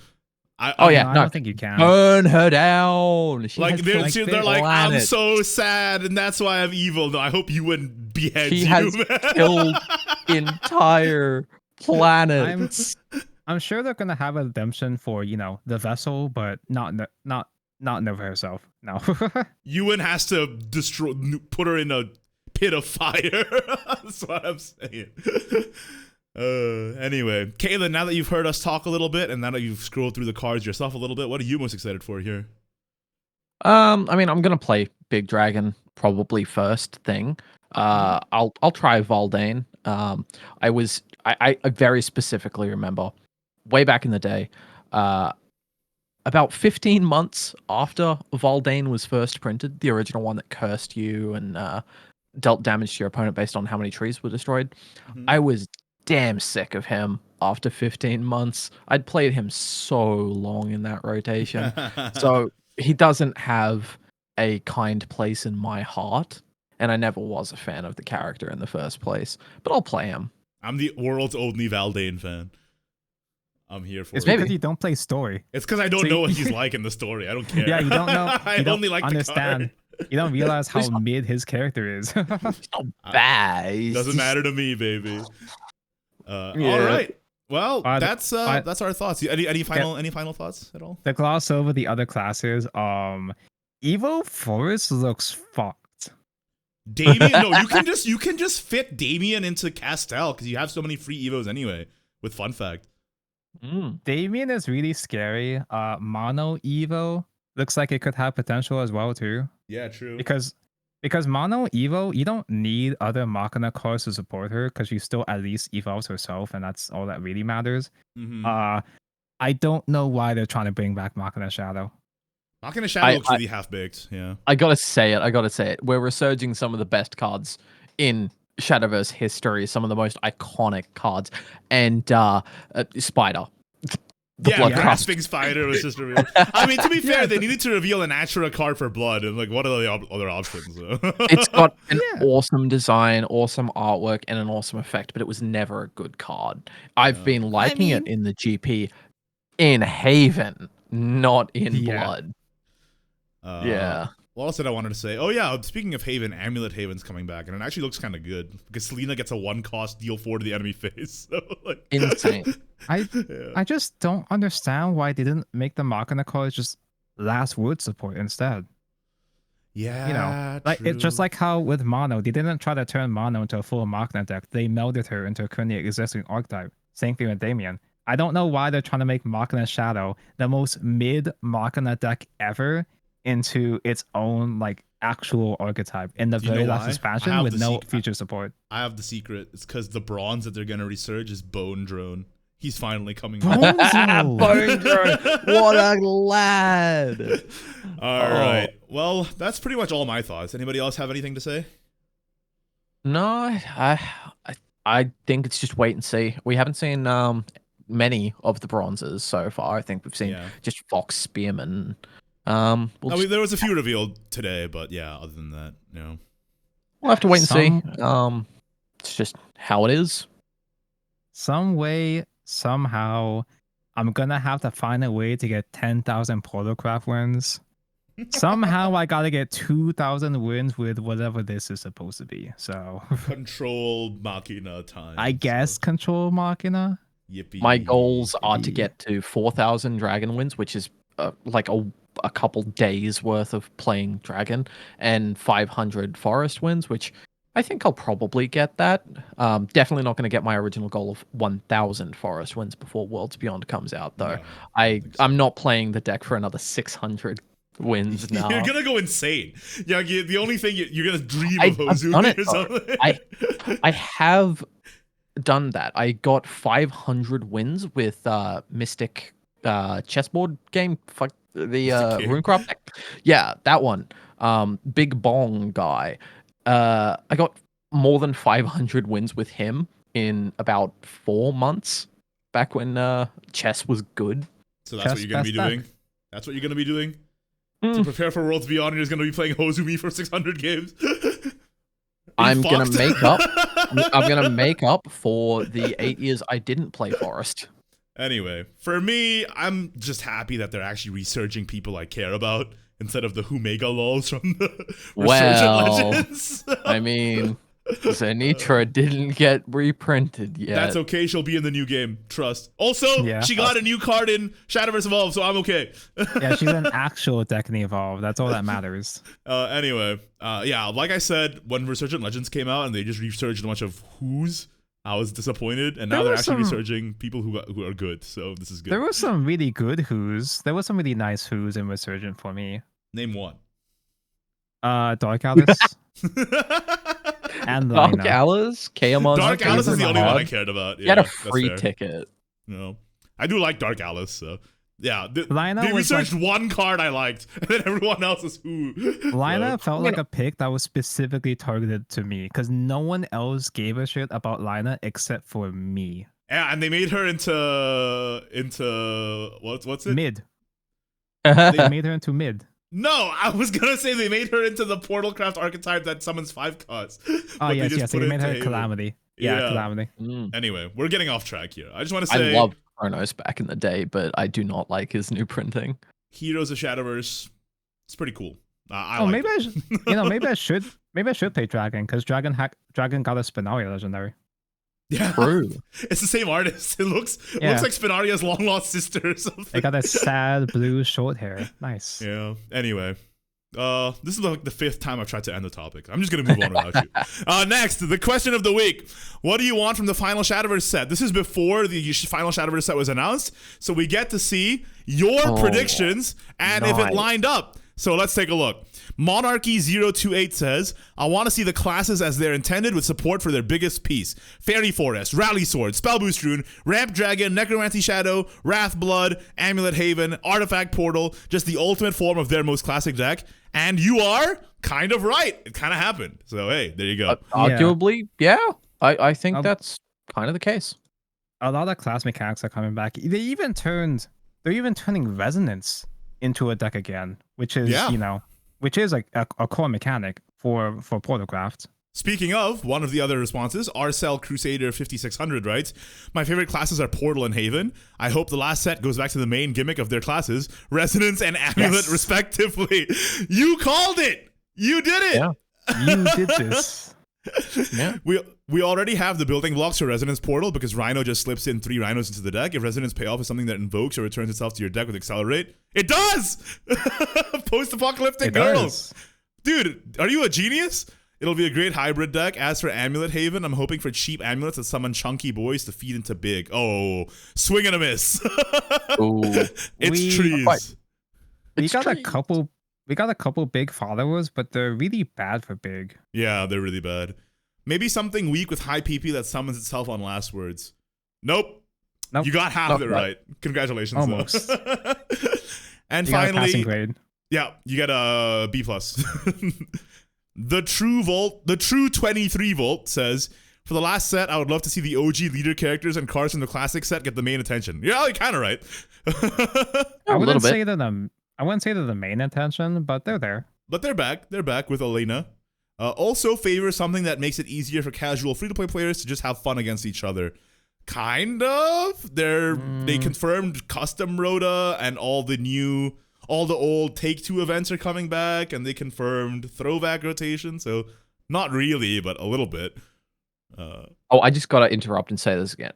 I don't think you can. Burn her down. They're like, I'm so sad, and that's why I'm evil. No, I hope you wouldn't behead you. She has killed entire planet. I'm sure they're gonna have a redemption for the vessel, but not Nova herself. No. Ewan has to put her in a pit of fire. That's what I'm saying. Anyway, Kaelan, now that you've heard us talk a little bit, and now that you've scrolled through the cards yourself a little bit, what are you most excited for here? I mean, I'm gonna play Big Dragon probably first thing. I'll try Valdane. I very specifically remember way back in the day, about 15 months after Valdane was first printed, the original one that cursed you and dealt damage to your opponent based on how many trees were destroyed. I was damn sick of him after 15 months. I'd played him so long in that rotation. So he doesn't have a kind place in my heart, and I never was a fan of the character in the first place, but I'll play him. I'm the world's only Valdane fan. I'm here for it. It's because you don't play story. It's because I don't know what he's like in the story. I don't care. Yeah, you don't know. I only like understand. You don't realize how mid his character is. He's not bad. Doesn't matter to me, baby. All right. Well, that's our thoughts. Any final thoughts at all? To gloss over the other classes, Evo Forest looks fucked. Damien, no, you can just fit Damien into Castel because you have so many free Evos anyway. With fun fact, Damien is really scary. Mono Evo looks like it could have potential as well too. Yeah, true. Because Mono Evo, you don't need other Machina cards to support her because she still at least evolves herself, and that's all that really matters. I don't know why they're trying to bring back Machina Shadow. Machina Shadow looks really half-baked, yeah. I gotta say it. We're resurging some of the best cards in Shadowverse history, some of the most iconic cards, and Spider. Grasping Spider was just revealed. I mean, to be fair, they needed to reveal an Ashura card for blood, and like, what are the other options? It's got an awesome design, awesome artwork, and an awesome effect, but it was never a good card. I've been liking it in the GP, in Haven, not in Blood. What else did I wanted to say? Oh yeah, speaking of Haven, Amulet Haven's coming back, and it actually looks kind of good because Selena gets a 1-cost deal 4 to the enemy face. So, like, insane. I just don't understand why they didn't make the Machina cards just last word support instead. Yeah, like true. It's just like how with Mono, they didn't try to turn Mono into a full Machina deck. They melded her into a currently existing archetype. Same thing with Damien. I don't know why they're trying to make Machina Shadow the most mid Machina deck ever into its own like actual archetype in the very last expansion with no feature support. I have the secret. It's because the bronze that they're gonna resurge is Bone Drone. He's finally coming back. Bone Drone, what a lad! All right. Well, that's pretty much all my thoughts. Anybody else have anything to say? No, I think it's just wait and see. We haven't seen many of the bronzes so far. I think we've seen just Fox Spearman. There was a few revealed today, but yeah, other than that, we'll have to wait and see. It's just how it is. Some way, somehow, I'm gonna have to find a way to get 10,000 Protocraft wins. Somehow I gotta get 2,000 wins with whatever this is supposed to be. So Control Machina time. I guess Control Machina. Yippee. My goals are to get to 4,000 dragon wins, which is like a couple days worth of playing dragon, and 500 forest wins, which I think I'll probably get that. Definitely not going to get my original goal of 1,000 forest wins before Worlds Beyond comes out, though. No, I don't think so. I'm not playing the deck for another 600 wins now. You're gonna go insane. Yeah, the only thing you're gonna dream of I've done Hozumi it, or something. I have done that. I got 500 wins with Mystic chessboard game. Fuck the Runecraft deck. Yeah, that one. Big Bong guy. I got more than 500 wins with him in about 4 months back when chess was good. So that's what you're gonna be doing. That's what you're gonna be doing. To prepare for Worlds Beyond, you're just gonna be playing Hozumi for 600 games. I'm gonna make up. I'm gonna make up for the 8 years I didn't play Forest. Anyway, for me, I'm just happy that they're actually researching people I care about instead of the Humega lols from the Resurgent Legends. I mean, Zenitra didn't get reprinted yet. That's okay. She'll be in the new game. Trust. Also, she got a new card in Shadowverse Evolve, so I'm okay. Yeah, she's an actual deck in Evolve. That's all that matters. Anyway, yeah, like I said, when Resurgent Legends came out and they just researched a bunch of who's, I was disappointed, and now they're actually researching people who are good. So this is good. There were some really good who's. There were some really nice who's in Resurgent for me. Name one. Dark Alice. And Dark Alice, Kaelan. Dark Alice is the only one I cared about. You had a free ticket. No, I do like Dark Alice. So yeah, they researched one card I liked, and then everyone else is who. Lina felt like a pick that was specifically targeted to me because no one else gave a shit about Lina except for me. Yeah, and they made her into what's it? Mid. They made her into mid. No, I was gonna say they made her into the Portalcraft archetype that summons 5 costs. Oh yes, they made her Calamity. Yeah, Calamity. Anyway, we're getting off track here. I just want to say I loved Chronos back in the day, but I do not like his new printing. Heroes of Shadowverse. It's pretty cool. Maybe I should play Dragon because Dragon got a Spinaria legendary. Yeah, true. It's the same artist. It looks like Spinaria's long lost sister or something. They got that sad blue short hair. Nice. Yeah. Anyway, this is like the 5th time I've tried to end the topic. I'm just gonna move on without you. Next, the question of the week: what do you want from the final Shadowverse set? This is before the final Shadowverse set was announced, so we get to see your predictions and if it lined up. So let's take a look. Monarchy028 says, I want to see the classes as they're intended with support for their biggest piece. Fairy Forest, Rally Sword, Spell Boost Rune, Ramp Dragon, Necromancy Shadow, Wrath Blood, Amulet Haven, Artifact Portal, just the ultimate form of their most classic deck. And you are kind of right. It kind of happened. So hey, there you go. Arguably, yeah. I think that's kind of the case. A lot of class mechanics are coming back. They're even turning Resonance into a deck again, which is which is like a core mechanic for Portalcraft. Speaking of, one of the other responses, Arcel Crusader 5600 writes, my favorite classes are Portal and Haven. I hope the last set goes back to the main gimmick of their classes, Resonance and Amulet respectively. You called it! You did it! Yeah. You did this. Yeah. We already have the building blocks for Resonance Portal because Rhino just slips in 3 Rhinos into the deck. If Resonance Payoff is something that invokes or returns itself to your deck with Accelerate, it does! Post-apocalyptic girls. Dude, are you a genius? It'll be a great hybrid deck. As for Amulet Haven, I'm hoping for cheap amulets that summon chunky boys to feed into big. Oh, swing and a miss. It's trees. We got a couple big followers, but they're really bad for big. Yeah, they're really bad. Maybe something weak with high PP that summons itself on last words. Nope. You got half of it right. Congratulations. Almost. And you finally, got a passing grade. Yeah, you get a B+. The True 23 Volt says, for the last set, I would love to see the OG leader characters and cards from the classic set get the main attention. Yeah, you're kind of right. I wouldn't say they're the main attention, but they're there. But they're back. They're back with Elena. Also favor something that makes it easier for casual free-to-play players to just have fun against each other. Kind of. They confirmed Custom Rhoda and all the old Take-Two events are coming back, and they confirmed Throwback rotation, so not really, but a little bit. I just gotta interrupt and say this again.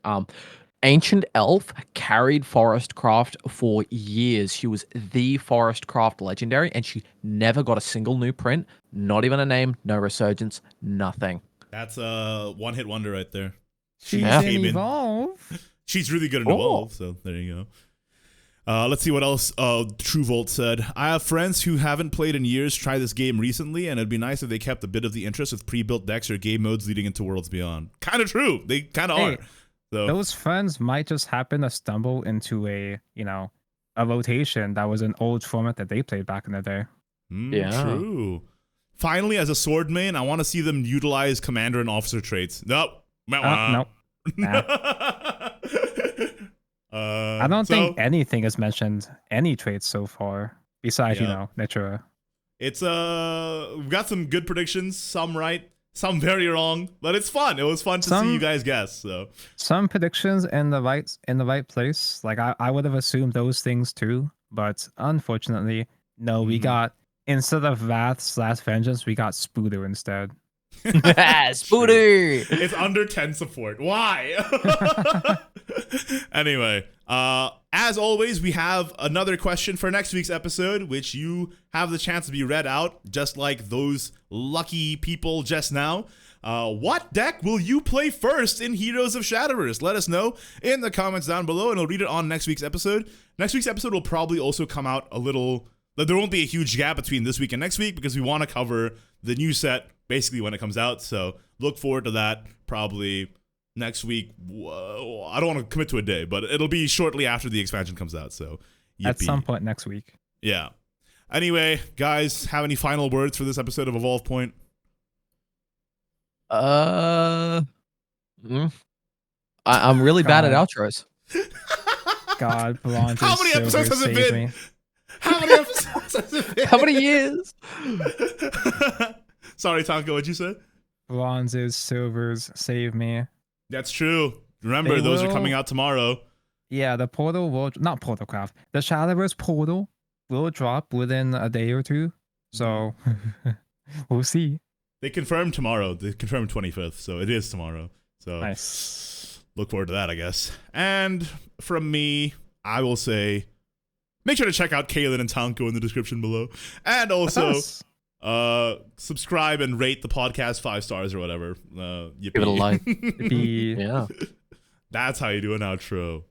Ancient Elf carried Forestcraft for years. She was the Forestcraft legendary, and she never got a single new print, not even a name, no resurgence, nothing. That's a one-hit wonder right there. She's in Evolve. She's really good in Evolve, so there you go. Let's see what else True Volt said. I have friends who haven't played in years try this game recently, and it'd be nice if they kept a bit of the interest with pre-built decks or game modes leading into Worlds Beyond. Kind of true. They kind of are. So. Those friends might just happen to stumble into a rotation that was an old format that they played back in the day. True. Finally, as a sword main, I want to see them utilize commander and officer traits. Nope. Nope. Nah. I don't think anything has mentioned any traits so far besides, Natura. It's we've got some good predictions, some right, some very wrong, but it's fun. It was fun to see you guys guess. So some predictions in the right place. Like I would have assumed those things too, but unfortunately, no. We got instead of Wrath/Vengeance, we got Spooter instead. Spooter. It's under 10 support. Why? Anyway, as always, we have another question for next week's episode, which you have the chance to be read out, just like those lucky people just now. What deck will you play first in Heroes of Shadowverse? Let us know in the comments down below, and we'll read it on next week's episode. Next week's episode will probably also come out a little... There won't be a huge gap between this week and next week because we want to cover the new set basically when it comes out. So look forward to that probably next week. I don't want to commit to a day, but it'll be shortly after the expansion comes out. So yippee. At some point next week. Yeah. Anyway, guys, have any final words for this episode of Evolve Point? I'm really bad at outros. God, Bronze. How many episodes has it been? Me. How many episodes has it been? How many years? Sorry, Tonko, what'd you say? Bronzes, silvers, save me. That's true. Remember, those are coming out tomorrow. Yeah, the portal will not portalcraft. The Shadowverse portal will drop within a day or two. So we'll see. They confirmed tomorrow. They confirmed 25th, so it is tomorrow. So nice. Look forward to that, I guess. And from me, I will say, make sure to check out Kaelan and Tonko in the description below. And also, subscribe and rate the podcast 5 stars or whatever. Give it a like. Yeah. That's how you do an outro.